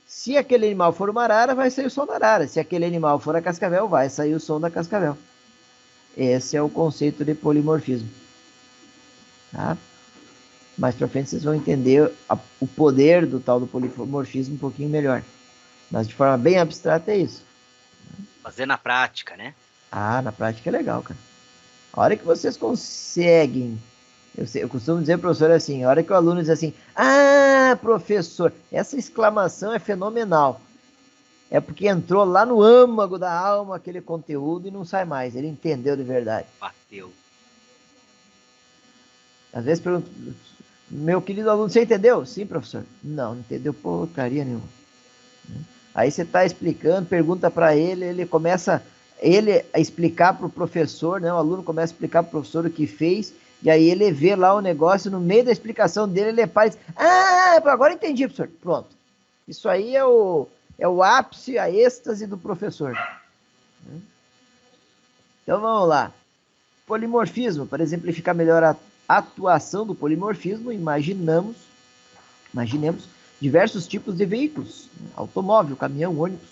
Se aquele animal for uma arara, vai sair o som da arara. Se aquele animal for a cascavel, vai sair o som da cascavel. Esse é o conceito de polimorfismo. Tá? Mais pra frente vocês vão entender o poder do tal do polimorfismo um pouquinho melhor. Mas de forma bem abstrata é isso. Fazer na prática, né? Na prática é legal, cara. A hora que vocês conseguem... Eu costumo dizer, professor, assim, a hora que o aluno diz assim, professor, essa exclamação é fenomenal. É porque entrou lá no âmago da alma aquele conteúdo e não sai mais. Ele entendeu de verdade. Bateu. Às vezes pergunto, meu querido aluno, você entendeu? Sim, professor. Não entendeu porcaria nenhuma. Aí você está explicando, pergunta para ele, ele começa a explicar para o professor, né? O aluno começa a explicar para o professor o que fez, e aí ele vê lá o negócio, no meio da explicação dele, ele para e diz, agora entendi, professor. Pronto. Isso aí é o ápice, a êxtase do professor. Então vamos lá. Polimorfismo, para exemplificar melhor a atuação do polimorfismo, imaginemos diversos tipos de veículos, automóvel, caminhão, ônibus.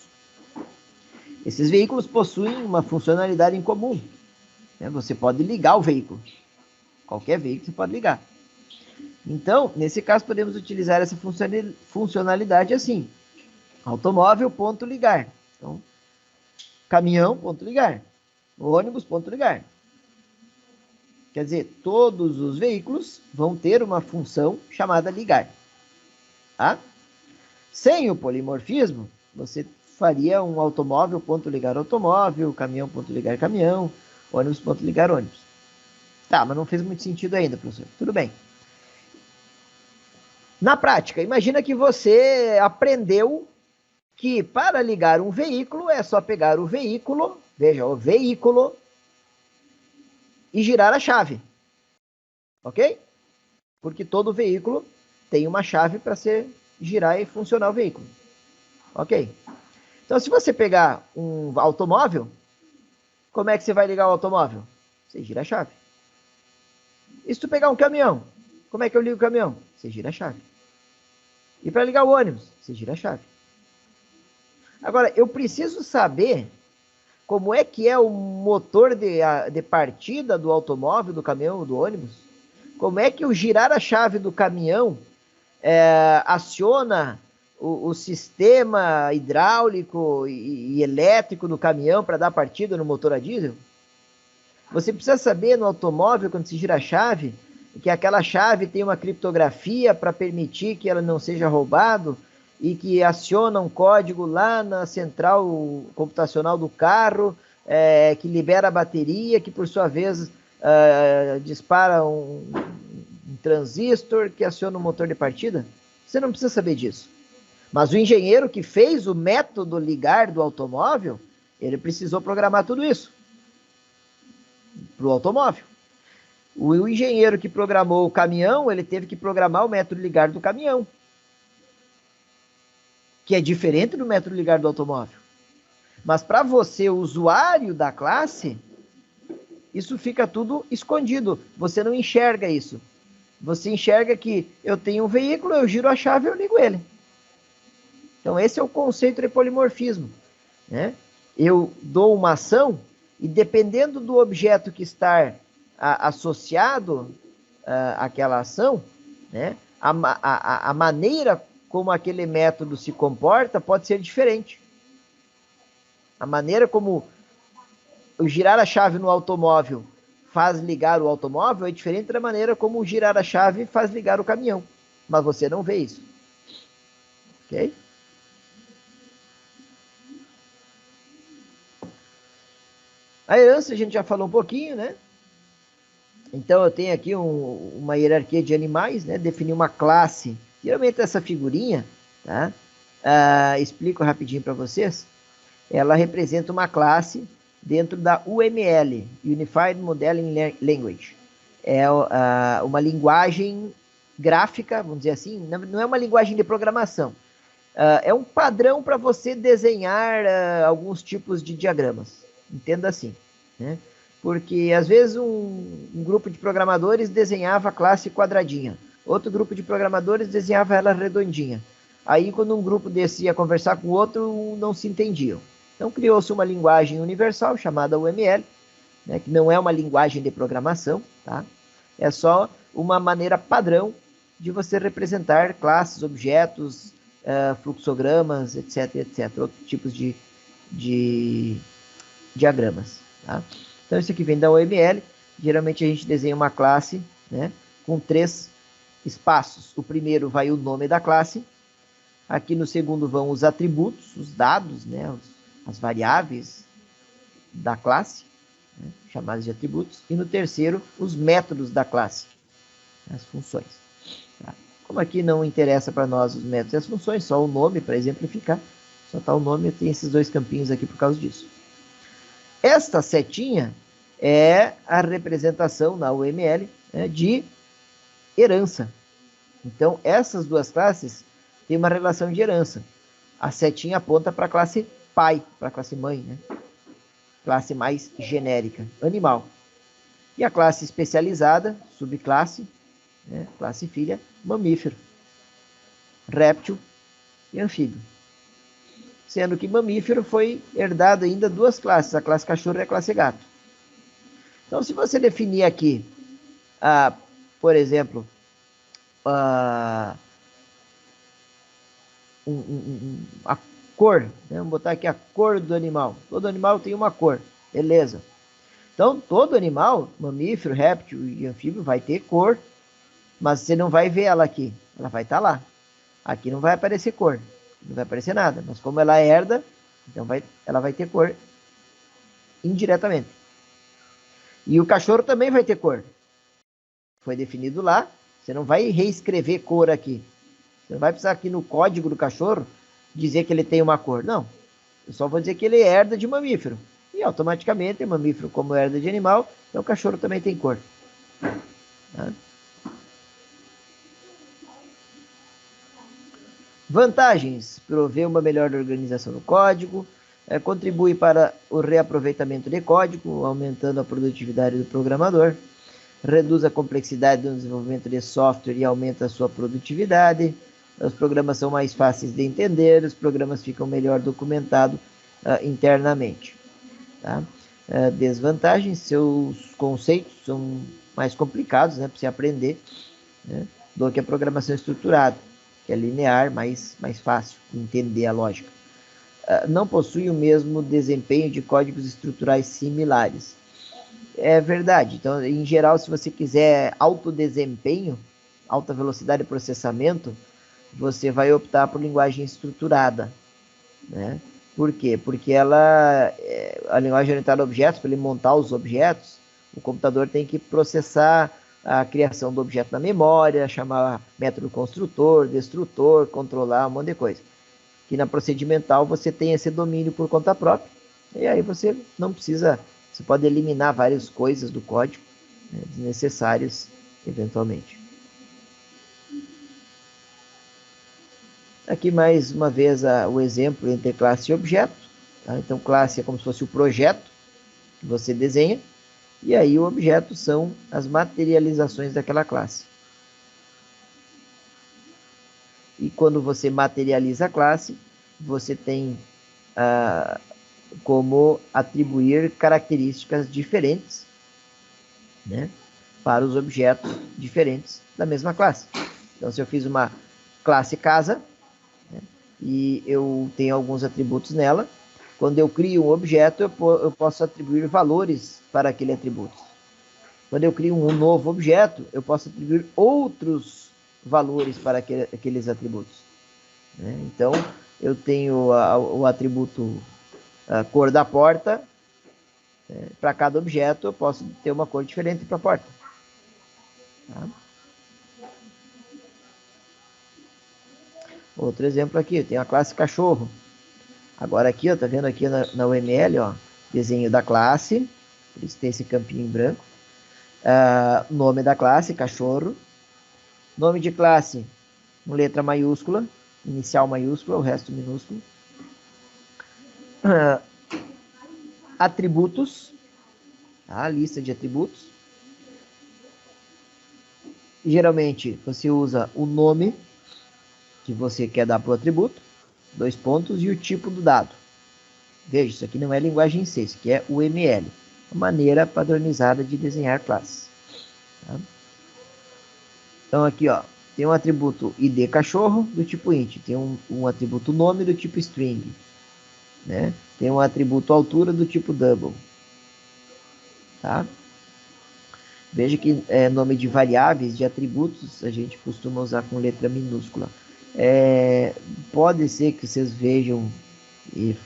Esses veículos possuem uma funcionalidade em comum. Você pode ligar o veículo. Qualquer veículo você pode ligar. Então, nesse caso, podemos utilizar essa funcionalidade assim. Automóvel, ponto ligar. Então, caminhão, ponto ligar. Ônibus, ponto ligar. Quer dizer, todos os veículos vão ter uma função chamada ligar. Tá? Sem o polimorfismo, você faria um automóvel, ponto ligar automóvel, caminhão, ponto ligar caminhão, ônibus, ponto ligar ônibus. Tá, mas não fez muito sentido ainda, professor. Tudo bem. Na prática, imagina que você aprendeu que para ligar um veículo é só pegar o veículo, veja, o veículo, e girar a chave. Ok? Porque todo veículo tem uma chave para girar e funcionar o veículo. Ok? Então, se você pegar um automóvel, como é que você vai ligar o automóvel? Você gira a chave. E se tu pegar um caminhão, como é que eu ligo o caminhão? Você gira a chave. E para ligar o ônibus, você gira a chave. Agora, eu preciso saber como é que é o motor de partida do automóvel, do caminhão, do ônibus. Como é que o girar a chave do caminhão aciona o sistema hidráulico e elétrico do caminhão para dar partida no motor a diesel? Você precisa saber no automóvel, quando se gira a chave, que aquela chave tem uma criptografia para permitir que ela não seja roubada e que aciona um código lá na central computacional do carro, que libera a bateria, que por sua vez dispara um transistor que aciona o motor de partida. Você não precisa saber disso. Mas o engenheiro que fez o método ligar do automóvel, ele precisou programar tudo isso para o automóvel. O engenheiro que programou o caminhão, ele teve que programar o método ligar do caminhão, que é diferente do método ligar do automóvel. Mas para você, usuário da classe, isso fica tudo escondido. Você não enxerga isso. Você enxerga que eu tenho um veículo, eu giro a chave e eu ligo ele. Então esse é o conceito de polimorfismo, né? Eu dou uma ação e dependendo do objeto que está associado àquela ação, né, a maneira como aquele método se comporta pode ser diferente. A maneira como o girar a chave no automóvel faz ligar o automóvel é diferente da maneira como o girar a chave faz ligar o caminhão. Mas você não vê isso. Ok? A herança a gente já falou um pouquinho, né? Então eu tenho aqui uma hierarquia de animais, né? Definir uma classe. Geralmente essa figurinha, tá? Explico rapidinho para vocês. Ela representa uma classe dentro da UML, Unified Modeling Language. É uma linguagem gráfica, vamos dizer assim, não é uma linguagem de programação. É um padrão para você desenhar alguns tipos de diagramas. Entenda assim, né? Porque às vezes um grupo de programadores desenhava a classe quadradinha, outro grupo de programadores desenhava ela redondinha. Aí quando um grupo desse ia conversar com o outro, não se entendiam. Então criou-se uma linguagem universal chamada UML, né, que não é uma linguagem de programação, tá? É só uma maneira padrão de você representar classes, objetos, fluxogramas, etc, etc, outros tipos de diagramas, tá? Então isso aqui vem da UML. Geralmente a gente desenha uma classe, né, com 3 espaços. O primeiro vai o nome da classe, aqui no segundo vão os atributos, os dados, né, as variáveis da classe, né, chamadas de atributos, e no terceiro os métodos da classe, as funções. Tá? Como aqui não interessa para nós os métodos e as funções, só o nome para exemplificar, só está o nome, tem esses 2 campinhos aqui por causa disso. Esta setinha é a representação na UML, né, de herança. Então, essas 2 classes têm uma relação de herança. A setinha aponta para a classe pai, para a classe mãe, né? Classe mais genérica, animal. E a classe especializada, subclasse, né, classe filha, mamífero, réptil e anfíbio. Sendo que mamífero foi herdado ainda 2 classes, a classe cachorro e a classe gato. Então, se você definir aqui, por exemplo, a cor, né? Vamos botar aqui a cor do animal. Todo animal tem uma cor, beleza. Então, todo animal, mamífero, réptil e anfíbio, vai ter cor, mas você não vai ver ela aqui, ela vai estar lá. Aqui não vai aparecer cor, não vai aparecer nada, mas como ela herda, então ela vai ter cor indiretamente. E o cachorro também vai ter cor. Foi definido lá, você não vai reescrever cor aqui. Você não vai precisar aqui no código do cachorro dizer que ele tem uma cor. Não, eu só vou dizer que ele herda de mamífero. E automaticamente, mamífero como herda de animal, então o cachorro também tem cor. Tá? Vantagens: provê uma melhor organização do código, contribui para o reaproveitamento de código, aumentando a produtividade do programador, reduz a complexidade do desenvolvimento de software e aumenta a sua produtividade, os programas são mais fáceis de entender, os programas ficam melhor documentados internamente. Tá? Desvantagens: seus conceitos são mais complicados, né, para você aprender, né, do que a programação estruturada, que é linear, mais fácil de entender a lógica. Não possui o mesmo desempenho de códigos estruturais similares. É verdade. Então, em geral, se você quiser alto desempenho, alta velocidade de processamento, você vai optar por linguagem estruturada, né? Por quê? Porque a linguagem orientada a objetos, para ele montar os objetos, o computador tem que processar a criação do objeto na memória, chamar método construtor, destrutor, controlar um monte de coisa. Que na procedimental você tem esse domínio por conta própria, e aí você não precisa, você pode eliminar várias coisas do código, né, desnecessárias eventualmente. Aqui mais uma vez o exemplo entre classe e objeto. Tá? Então classe é como se fosse o projeto que você desenha, e aí o objeto são as materializações daquela classe. E quando você materializa a classe, você tem como atribuir características diferentes, né, para os objetos diferentes da mesma classe. Então, se eu fiz uma classe casa, né, e eu tenho alguns atributos nela, quando eu crio um objeto, eu posso atribuir valores para aquele atributo. Quando eu crio um novo objeto, eu posso atribuir outros valores para aqueles atributos. Né? Então, eu tenho o atributo cor da porta. Para cada objeto, eu posso ter uma cor diferente para a porta. Tá? Outro exemplo aqui, eu tenho a classe cachorro. Agora aqui, ó, tá vendo aqui na UML, ó, desenho da classe, por isso tem esse campinho em branco. Nome da classe, cachorro. Nome de classe, com letra maiúscula, inicial maiúscula, o resto minúsculo. Atributos, tá? Lista de atributos. Geralmente, você usa o nome que você quer dar para o atributo, 2 pontos, e o tipo do dado. Veja, isso aqui não é linguagem C, isso aqui é UML, a maneira padronizada de desenhar classes. Tá? Então aqui, ó, tem um atributo ID cachorro do tipo int, tem um atributo nome do tipo string, né? Tem um atributo altura do tipo double. Tá? Veja que nome de variáveis, de atributos, a gente costuma usar com letra minúscula. Pode ser que vocês vejam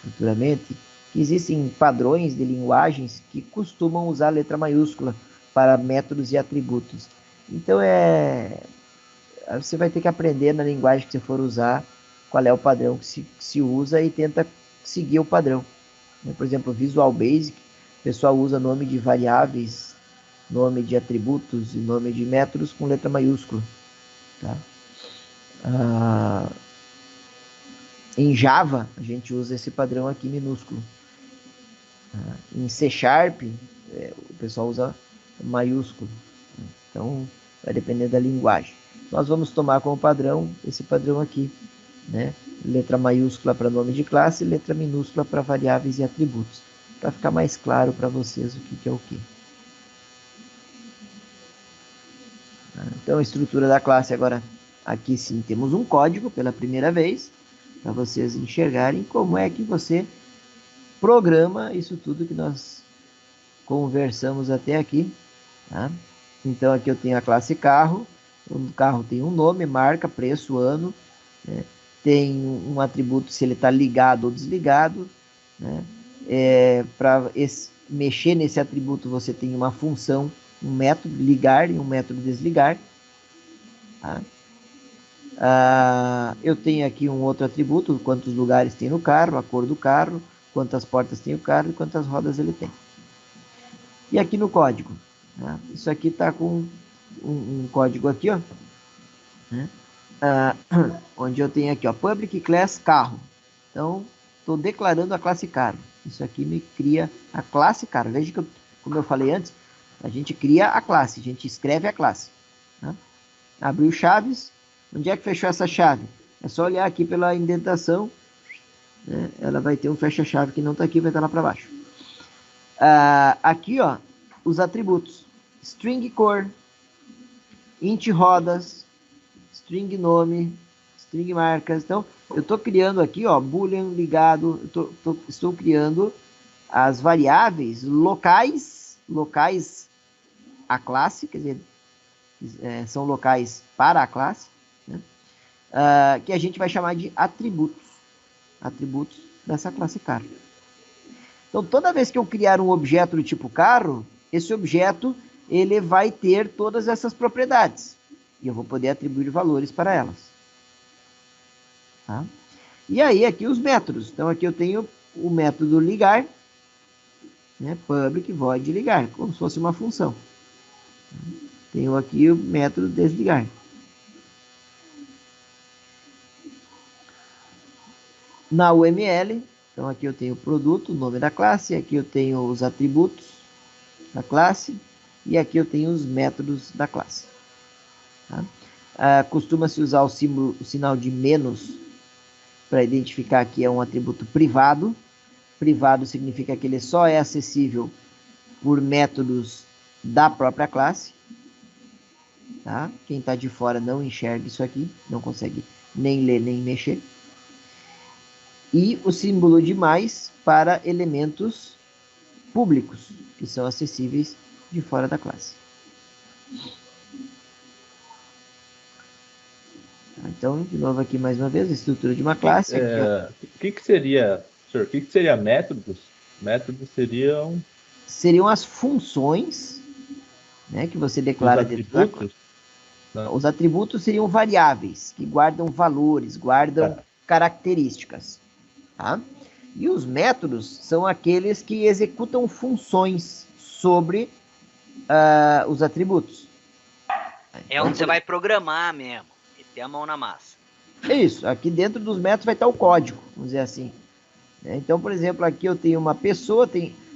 futuramente que existem padrões de linguagens que costumam usar letra maiúscula para métodos e atributos. Então você vai ter que aprender na linguagem que você for usar qual é o padrão que se usa e tenta seguir o padrão. Por exemplo, Visual Basic, o pessoal usa nome de variáveis, nome de atributos e nome de métodos com letra maiúscula. Tá? Em Java, a gente usa esse padrão aqui minúsculo. Em C Sharp, o pessoal usa maiúsculo. Então, vai depender da linguagem. Nós vamos tomar como padrão esse padrão aqui, né? Letra maiúscula para nome de classe e letra minúscula para variáveis e atributos, para ficar mais claro para vocês o que é o que. Então, a estrutura da classe agora, aqui sim temos um código pela primeira vez, para vocês enxergarem como é que você programa isso tudo que nós conversamos até aqui. Tá? Então, aqui eu tenho a classe carro. O carro tem um nome, marca, preço, ano. Né? Tem um atributo se ele está ligado ou desligado. Né? Para mexer nesse atributo, você tem uma função, um método ligar e um método desligar. Tá? Eu tenho aqui um outro atributo, quantos lugares tem no carro, a cor do carro, quantas portas tem o carro e quantas rodas ele tem. E aqui no código, tá? Isso aqui está com um código aqui, ó, né? onde eu tenho aqui, ó, public class carro. Então, estou declarando a classe carro. Isso aqui me cria a classe carro. Veja que, como eu falei antes, a gente cria a classe, a gente escreve a classe. Tá? Abriu chaves. Onde é que fechou essa chave? É só olhar aqui pela indentação, né? Ela vai ter um fecha-chave que não está aqui, vai estar lá para baixo. Aqui, ó, os atributos. String cor, int rodas, string nome, string marcas. Então, eu estou criando aqui, ó, boolean ligado. Estou criando as variáveis locais à classe, quer dizer, são locais para a classe, né? Que a gente vai chamar de atributos dessa classe carro. Então, toda vez que eu criar um objeto do tipo carro, esse objeto ele vai ter todas essas propriedades e eu vou poder atribuir valores para elas. Tá? E aí, aqui os métodos. Então, aqui eu tenho o método ligar, né? Public void ligar, como se fosse uma função. Tenho aqui o método desligar. Na UML, então aqui eu tenho o produto, o nome da classe, aqui eu tenho os atributos da classe e aqui eu tenho os métodos da classe. Tá? Costuma-se usar o sinal de menos para identificar que é um atributo privado. Privado significa que ele só é acessível por métodos da própria classe. Tá? Quem está de fora não enxerga isso aqui, não consegue nem ler nem mexer. E o símbolo de mais para elementos públicos, que são acessíveis de fora da classe. Então, de novo aqui mais uma vez, a estrutura de uma classe. O que seria, senhor, o que seria métodos? Métodos seriam as funções, né, que você declara dentro da classe. Os atributos seriam variáveis, que guardam valores, guardam características. Tá? E os métodos são aqueles que executam funções sobre os atributos. É onde você vai programar mesmo, e ter a mão na massa. Isso, aqui dentro dos métodos vai estar o código, vamos dizer assim. Então, por exemplo, aqui eu tenho uma pessoa,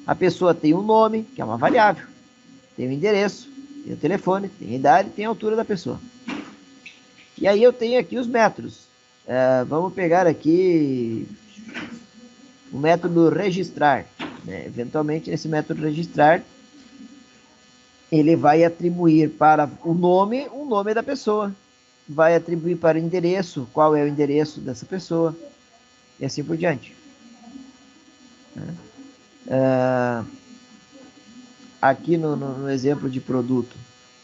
a pessoa tem um nome, que é uma variável, tem o endereço, tem o telefone, tem a idade, tem a altura da pessoa. E aí eu tenho aqui os métodos. Vamos pegar aqui o método registrar, né? Eventualmente, nesse método registrar, ele vai atribuir para o nome da pessoa. Vai atribuir para o endereço, qual é o endereço dessa pessoa. E assim por diante. Aqui no exemplo de produto,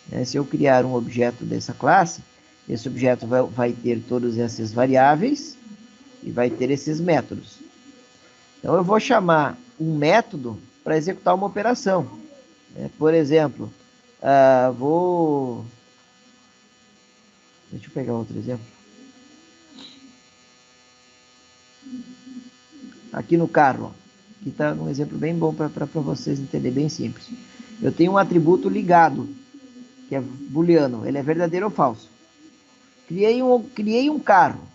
né? Se eu criar um objeto dessa classe, esse objeto vai ter todas essas variáveis e vai ter esses métodos. Então, eu vou chamar um método para executar uma operação. Por exemplo, deixa eu pegar outro exemplo. Aqui no carro, aqui está um exemplo bem bom para vocês entenderem, bem simples. Eu tenho um atributo ligado, que é booleano, ele é verdadeiro ou falso. Criei um carro.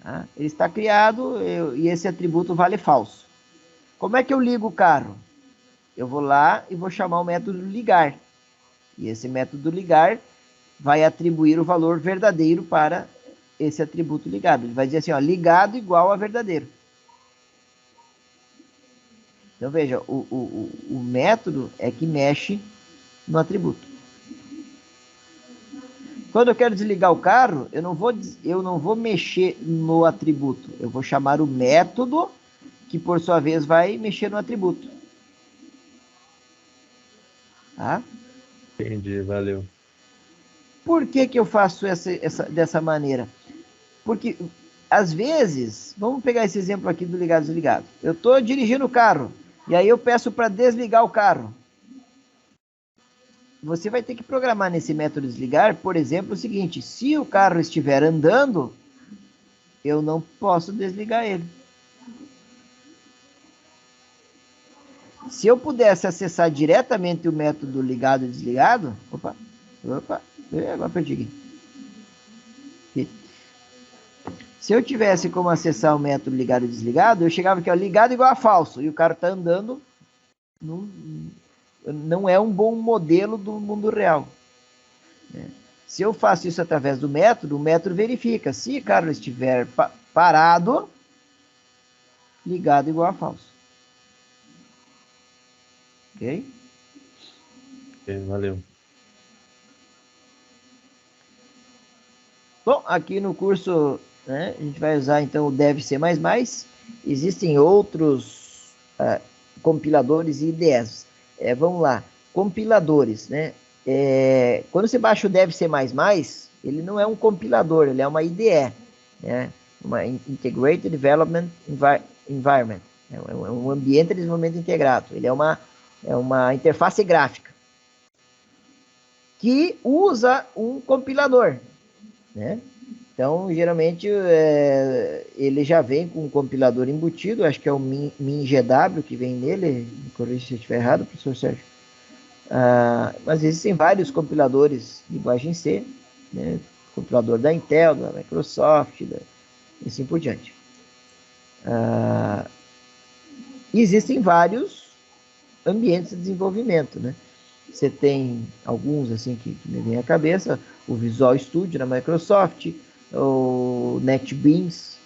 Tá? Ele está criado e esse atributo vale falso. Como é que eu ligo o carro? Eu vou lá e vou chamar o método ligar. E esse método ligar vai atribuir o valor verdadeiro para esse atributo ligado. Ele vai dizer assim, ó, ligado igual a verdadeiro. Então, veja, o método é que mexe no atributo. Quando eu quero desligar o carro, eu não vou mexer no atributo. Eu vou chamar o método, que por sua vez vai mexer no atributo. Tá? Entendi, valeu. Por que eu faço dessa maneira? Porque, às vezes, vamos pegar esse exemplo aqui do ligado e desligado. Eu estou dirigindo o carro, e aí eu peço para desligar o carro. Você vai ter que programar nesse método desligar, por exemplo, o seguinte: se o carro estiver andando, eu não posso desligar ele. Se eu pudesse acessar diretamente o método ligado e desligado, agora perdi aqui. Se eu tivesse como acessar o método ligado e desligado, eu chegava aqui, ó, ligado igual a falso, e o cara tá andando, não é um bom modelo do mundo real. Né? Se eu faço isso através do método, o método verifica. Se o cara estiver parado, ligado igual a falso. Ok? Ok, valeu. Bom, aqui no curso, né, a gente vai usar então o Dev C++. Existem outros compiladores e IDEs. Vamos lá, compiladores, né? Quando você baixa o Dev C++, ele não é um compilador, ele é uma IDE, né? Uma Integrated Development Environment, é um ambiente de desenvolvimento integrado. Ele é uma interface gráfica que usa um compilador, né? Então, geralmente, ele já vem com um compilador embutido, acho que é o MinGW que vem nele, me corrija se eu estiver errado, professor Sérgio. Mas existem vários compiladores de linguagem C, né? Compilador da Intel, da Microsoft, e assim por diante. Existem vários ambientes de desenvolvimento, né? Você tem alguns assim que me vem à cabeça, o Visual Studio da Microsoft, o NetBeans,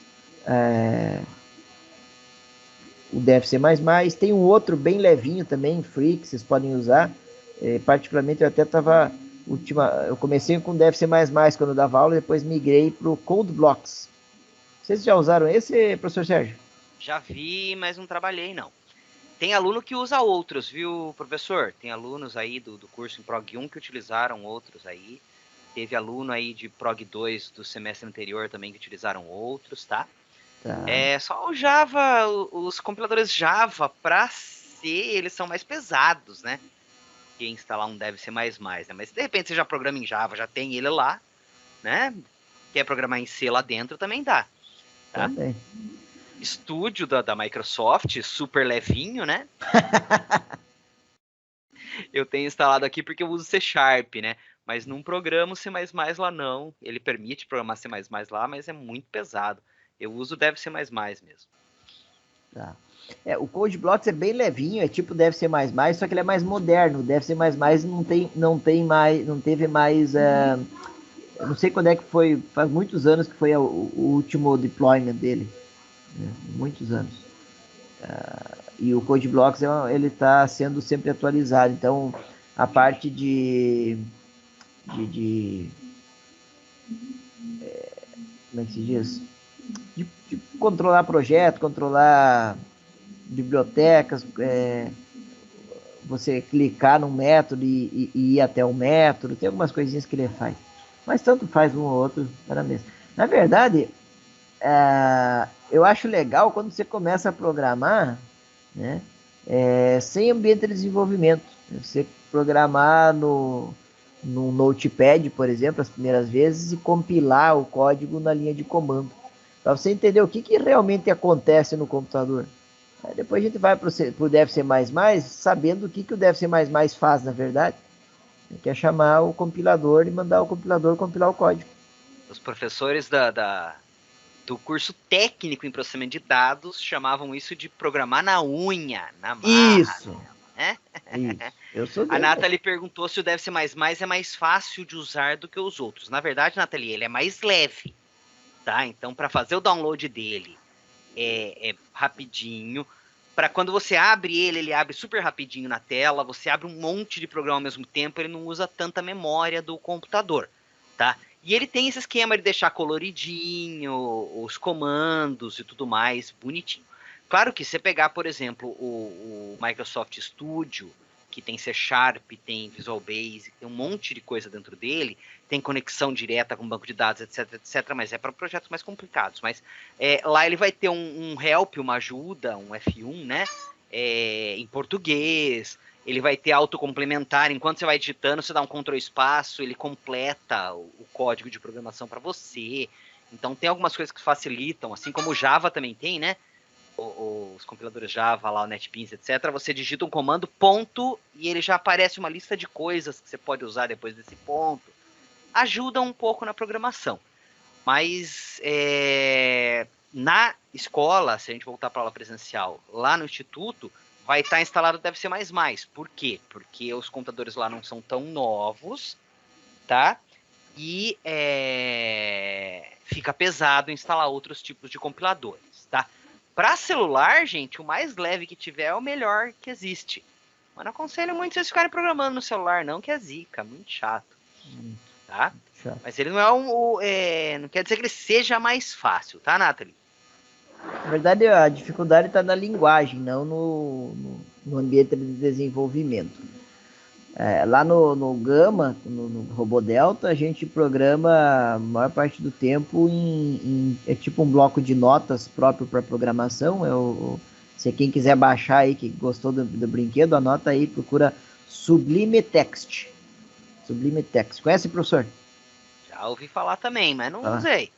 o Dev C++, tem um outro bem levinho também, free, que vocês podem usar. Particularmente eu até eu comecei com Dev C++ quando eu dava aula, depois migrei para o CodeBlocks. Vocês já usaram esse, professor Sérgio? Já vi, mas não trabalhei, não. Tem aluno que usa outros, viu, professor? Tem alunos aí do curso em Prog 1 que utilizaram outros aí. Teve aluno aí de Prog 2 do semestre anterior também que utilizaram outros, tá? Só o Java, os compiladores Java para C, eles são mais pesados, né? Que instalar um Dev C++, né? Mas se de repente você já programa em Java, já tem ele lá, né? Quer programar em C lá dentro, também dá. Tá? Também. Estúdio da Microsoft, super levinho, né? Eu tenho instalado aqui porque eu uso C Sharp, né? Mas não programo C++ lá não. Ele permite programar C++ lá, mas é muito pesado. Eu uso Dev C++ mesmo. Tá. O CodeBlocks é bem levinho, é tipo Dev C++, só que ele é mais moderno. O Dev C++ não teve mais... eu não sei quando é que foi, faz muitos anos que foi o último deployment dele. Né? Muitos anos. E o CodeBlocks ele está sendo sempre atualizado. Então, a parte como é que se diz? De controlar projeto, controlar bibliotecas, você clicar num método e ir até o método, tem algumas coisinhas que ele faz. Mas tanto faz um ou outro, para mesmo. Na verdade, eu acho legal quando você começa a programar, né, sem ambiente de desenvolvimento. Você programar no Notepad, por exemplo, as primeiras vezes, e compilar o código na linha de comando. Para você entender o que realmente acontece no computador. Depois a gente vai para o Dev C++, sabendo o que o Dev C++ faz, na verdade. Que é chamar o compilador e mandar o compilador compilar o código. Os professores do curso técnico em processamento de dados chamavam isso de programar na unha, na marra. Isso. Né? Isso. Eu sou A Nathalie perguntou se o Dev C++ é mais fácil de usar do que os outros. Na verdade, Nathalie, ele é mais leve. Tá? Então, para fazer o download dele é rapidinho. Para quando você abre ele abre super rapidinho na tela. Você abre um monte de programa ao mesmo tempo. Ele não usa tanta memória do computador. Tá? E ele tem esse esquema de deixar coloridinho, os comandos e tudo mais, bonitinho. Claro que se você pegar, por exemplo, o Microsoft Studio, que tem C Sharp, tem Visual Basic, tem um monte de coisa dentro dele, tem conexão direta com banco de dados, etc, etc, mas é para projetos mais complicados. Mas lá ele vai ter um help, uma ajuda, um F1, né? Em português. Ele vai ter autocomplementar. Enquanto você vai digitando, você dá um Ctrl espaço, ele completa o código de programação para você. Então tem algumas coisas que facilitam, assim como o Java também tem, né? Os compiladores Java, lá o NetBeans, etc. Você digita um comando, ponto, e ele já aparece uma lista de coisas que você pode usar depois desse ponto. Ajuda um pouco na programação. Mas na escola, se a gente voltar para a aula presencial, lá no instituto, vai estar instalado o DevC++. Por quê? Porque os computadores lá não são tão novos, tá? E fica pesado instalar outros tipos de compiladores, tá? Para celular, gente, o mais leve que tiver é o melhor que existe. Mas não aconselho muito vocês ficarem programando no celular, não, que é zica, muito chato. Tá? Chato. Mas ele não não quer dizer que ele seja mais fácil, tá, Nathalie? Na verdade, a dificuldade está na linguagem, não no ambiente de desenvolvimento. Lá no Gama, no RoboDelta, a gente programa a maior parte do tempo é tipo um bloco de notas próprio para programação. Se quem quiser baixar aí, que gostou do brinquedo, anota aí, procura Sublime Text. Sublime Text. Conhece, professor? Já ouvi falar também, mas não usei.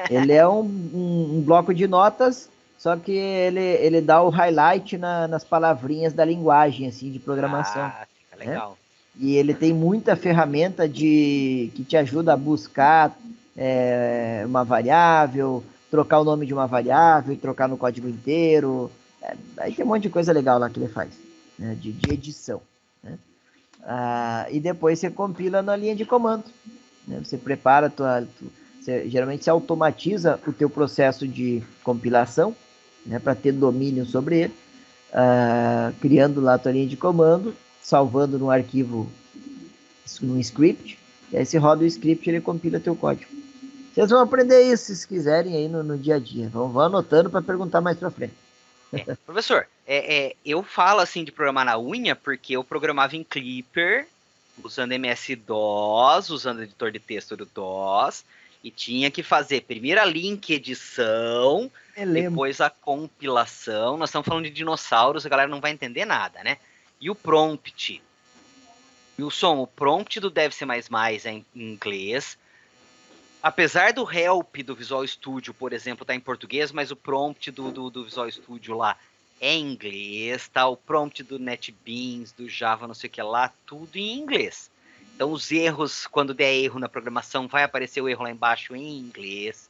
Ele é um bloco de notas, só que ele dá o highlight nas palavrinhas da linguagem, assim, de programação. Fica legal. E ele tem muita ferramenta que te ajuda a buscar uma variável, trocar o nome de uma variável, trocar no código inteiro. Aí tem um monte de coisa legal lá que ele faz, né, de edição. Né? E depois você compila na linha de comando. Né? Você prepara geralmente você automatiza o teu processo de compilação, né, para ter domínio sobre ele, criando lá a tua linha de comando, salvando num arquivo, num script, e aí você roda o script e ele compila teu código. Vocês vão aprender isso se quiserem aí no dia a dia. Vão anotando para perguntar mais para frente. Professor, eu falo assim de programar na unha porque eu programava em Clipper, usando MS-DOS, usando editor de texto do DOS, e tinha que fazer primeiro a link edição, depois a compilação. Nós estamos falando de dinossauros, a galera não vai entender nada, né? E o prompt. Wilson, o prompt do DevC++ é em inglês. Apesar do help do Visual Studio, por exemplo, tá em português, mas o prompt do Visual Studio lá é em inglês, tá? O prompt do NetBeans, do Java, não sei o que lá, tudo em inglês. Então, os erros, quando der erro na programação, vai aparecer o erro lá embaixo em inglês,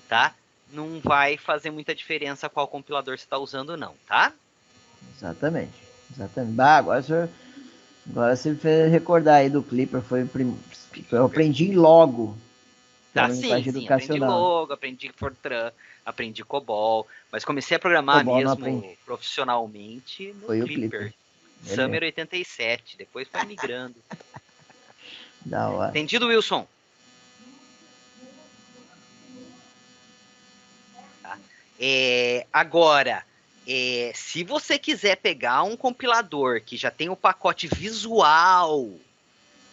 tá? Não vai fazer muita diferença qual compilador você está usando, não, tá? Exatamente. Agora você fez recordar aí do Clipper, eu aprendi logo. Sim, aprendi Logo, aprendi Fortran, aprendi COBOL, mas comecei a programar mesmo profissionalmente no Clipper. Summer 87, depois foi migrando. Da hora. Entendido, Wilson? Tá. Agora, se você quiser pegar um compilador que já tem o pacote visual,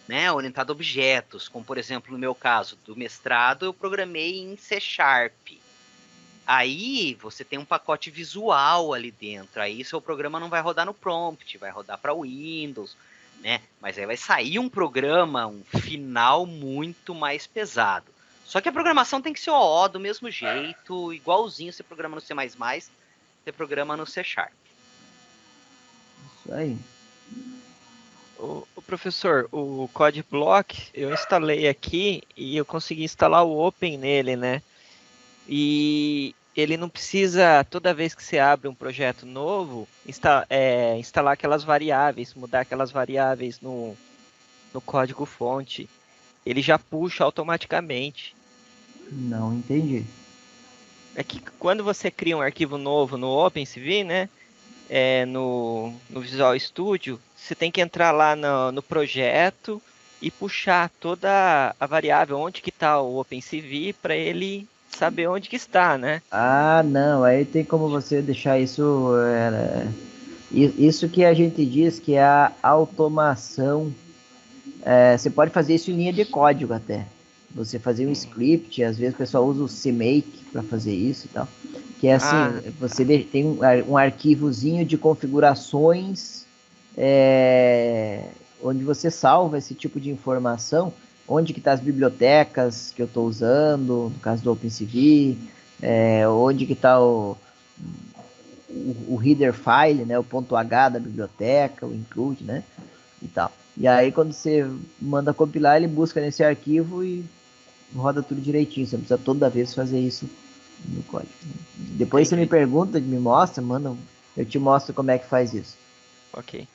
né, orientado a objetos, como por exemplo no meu caso do mestrado, eu programei em C#. Aí você tem um pacote visual ali dentro, aí seu programa não vai rodar no prompt, vai rodar para Windows, né? Mas aí vai sair um programa, um final muito mais pesado. Só que a programação tem que ser do mesmo jeito, igualzinho você programa no C++, você programa no C#. Isso aí. O professor, o CodeBlock eu instalei aqui e eu consegui instalar o Open nele, né? E ele não precisa, toda vez que você abre um projeto novo, instalar aquelas variáveis, mudar aquelas variáveis no código-fonte. Ele já puxa automaticamente. Não entendi. É que quando você cria um arquivo novo no OpenCV, né? No Visual Studio, você tem que entrar lá no projeto e puxar toda a variável, onde que está o OpenCV, para ele saber onde que está, né? Não, aí tem como você deixar isso... isso que a gente diz que é a automação. Você pode fazer isso em linha de código até. Você fazer um script, às vezes o pessoal usa o CMake para fazer isso e tal. Que é assim, você tem um arquivozinho de configurações onde você salva esse tipo de informação, onde que tá as bibliotecas que eu estou usando, no caso do OpenCV, onde que está o header file, né, o .h da biblioteca, o include, né, e tal. E aí quando você manda compilar, ele busca nesse arquivo e roda tudo direitinho. Você não precisa toda vez fazer isso no código. Depois você me pergunta, me mostra, manda, eu te mostro como é que faz isso. Ok.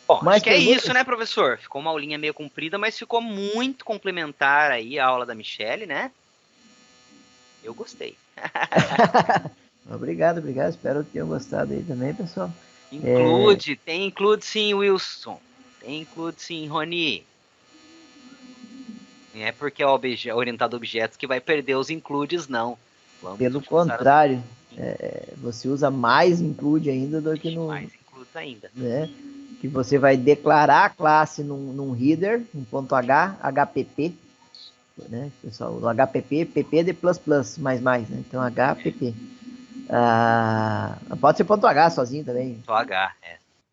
Bom, Mais acho que é perguntas? isso, né, professor? Ficou uma aulinha meio comprida, mas ficou muito complementar aí a aula da Michelle, né? Eu gostei. Obrigado. Espero que tenham gostado aí também, pessoal. Tem include sim, Wilson. Tem include sim, Rony. Não é porque é orientado a objetos que vai perder os includes, não. Vamos Pelo utilizar contrário, você usa mais include ainda do que no... mais includes ainda. Né? Que você vai declarar a classe num header, um ponto H, HPP, né, pessoal? O HPP, PP de mais, né? Então HPP. Pode ser ponto H sozinho também. Só H,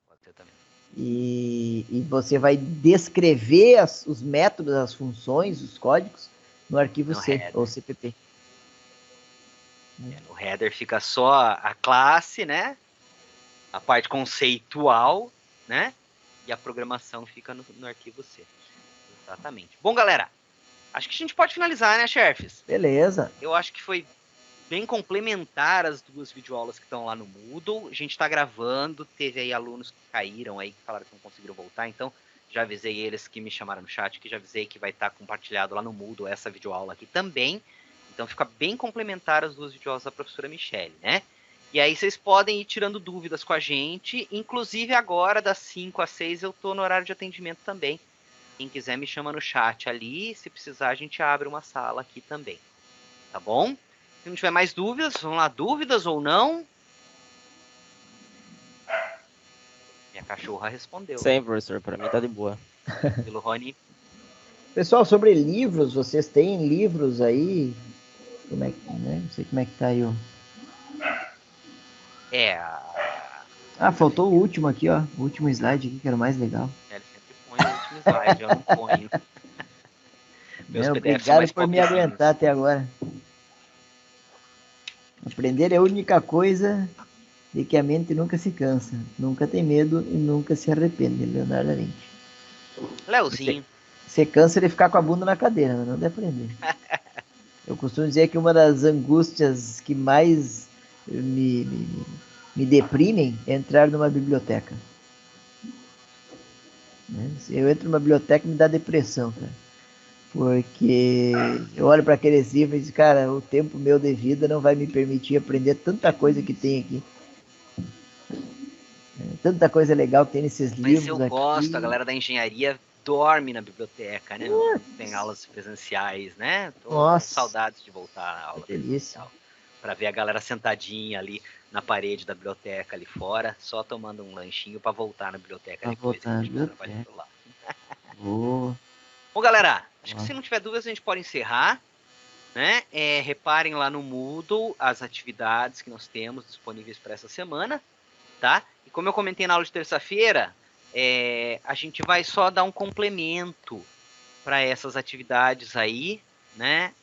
pode ser também. E você vai descrever os métodos, as funções, os códigos no arquivo C, header. ou CPP. No header fica só a classe, né? A parte conceitual, né? E a programação fica no arquivo C. Exatamente. Bom, galera, acho que a gente pode finalizar, né, chefes? Beleza. Eu acho que foi bem complementar as duas videoaulas que estão lá no Moodle. A gente está gravando, teve aí alunos que caíram aí, que falaram que não conseguiram voltar, então já avisei eles que me chamaram no chat, que já avisei que vai estar compartilhado lá no Moodle essa videoaula aqui também. Então fica bem complementar as duas videoaulas da professora Michelle, né? E aí vocês podem ir tirando dúvidas com a gente, inclusive agora das 5 às 6 eu estou no horário de atendimento também. Quem quiser me chama no chat ali, se precisar a gente abre uma sala aqui também, tá bom? Se não tiver mais dúvidas, vamos lá, dúvidas ou não? Minha cachorra respondeu. Sim, professor, para mim tá de boa. Pelo Rony. Pessoal, sobre livros, vocês têm livros aí? Como é que, né? Não sei como é que tá aí, ó. Faltou o último aqui, ó. O último slide aqui, que era o mais legal. Ele sempre põe o último slide, eu não ponho. Obrigado por me aguentar até agora. Aprender é a única coisa de que a mente nunca se cansa, nunca tem medo e nunca se arrepende. Leonardo da Vinci. Leozinho. Você cansa de ficar com a bunda na cadeira, mas não de aprender. Eu costumo dizer que uma das angústias que mais me deprimem é entrar numa biblioteca. Se eu entro numa biblioteca, me dá depressão, cara. Porque eu olho para aqueles livros e digo, cara, o tempo meu de vida não vai me permitir aprender tanta coisa que tem aqui. Tanta coisa legal que tem nesses livros aqui. Mas eu gosto, a galera da engenharia dorme na biblioteca, né? Tem aulas presenciais, né? Tô com saudades de voltar na aula presencial. Para ver a galera sentadinha ali na parede da biblioteca ali fora, só tomando um lanchinho para voltar na biblioteca depois. Bom, galera, acho que se não tiver dúvidas a gente pode encerrar, né? Reparem lá no Moodle as atividades que nós temos disponíveis para essa semana, tá? E como eu comentei na aula de terça-feira, a gente vai só dar um complemento para essas atividades aí, né?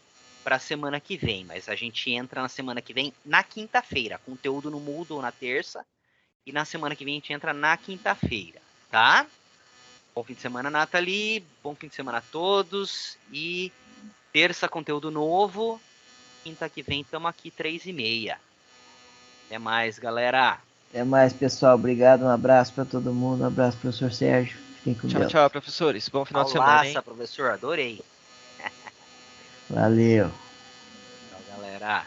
Para a semana que vem, mas a gente entra na semana que vem na quinta-feira, conteúdo no Moodle na terça, e na semana que vem a gente entra na quinta-feira, tá? Bom fim de semana, Nathalie, bom fim de semana a todos, e terça conteúdo novo, quinta que vem estamos aqui 3h30. Até mais, galera. Até mais, pessoal, obrigado, um abraço para todo mundo, um abraço, professor Sérgio, fiquem com Deus. Tchau, professores, bom final de semana, hein? Professor, adorei. Valeu. Tchau, galera.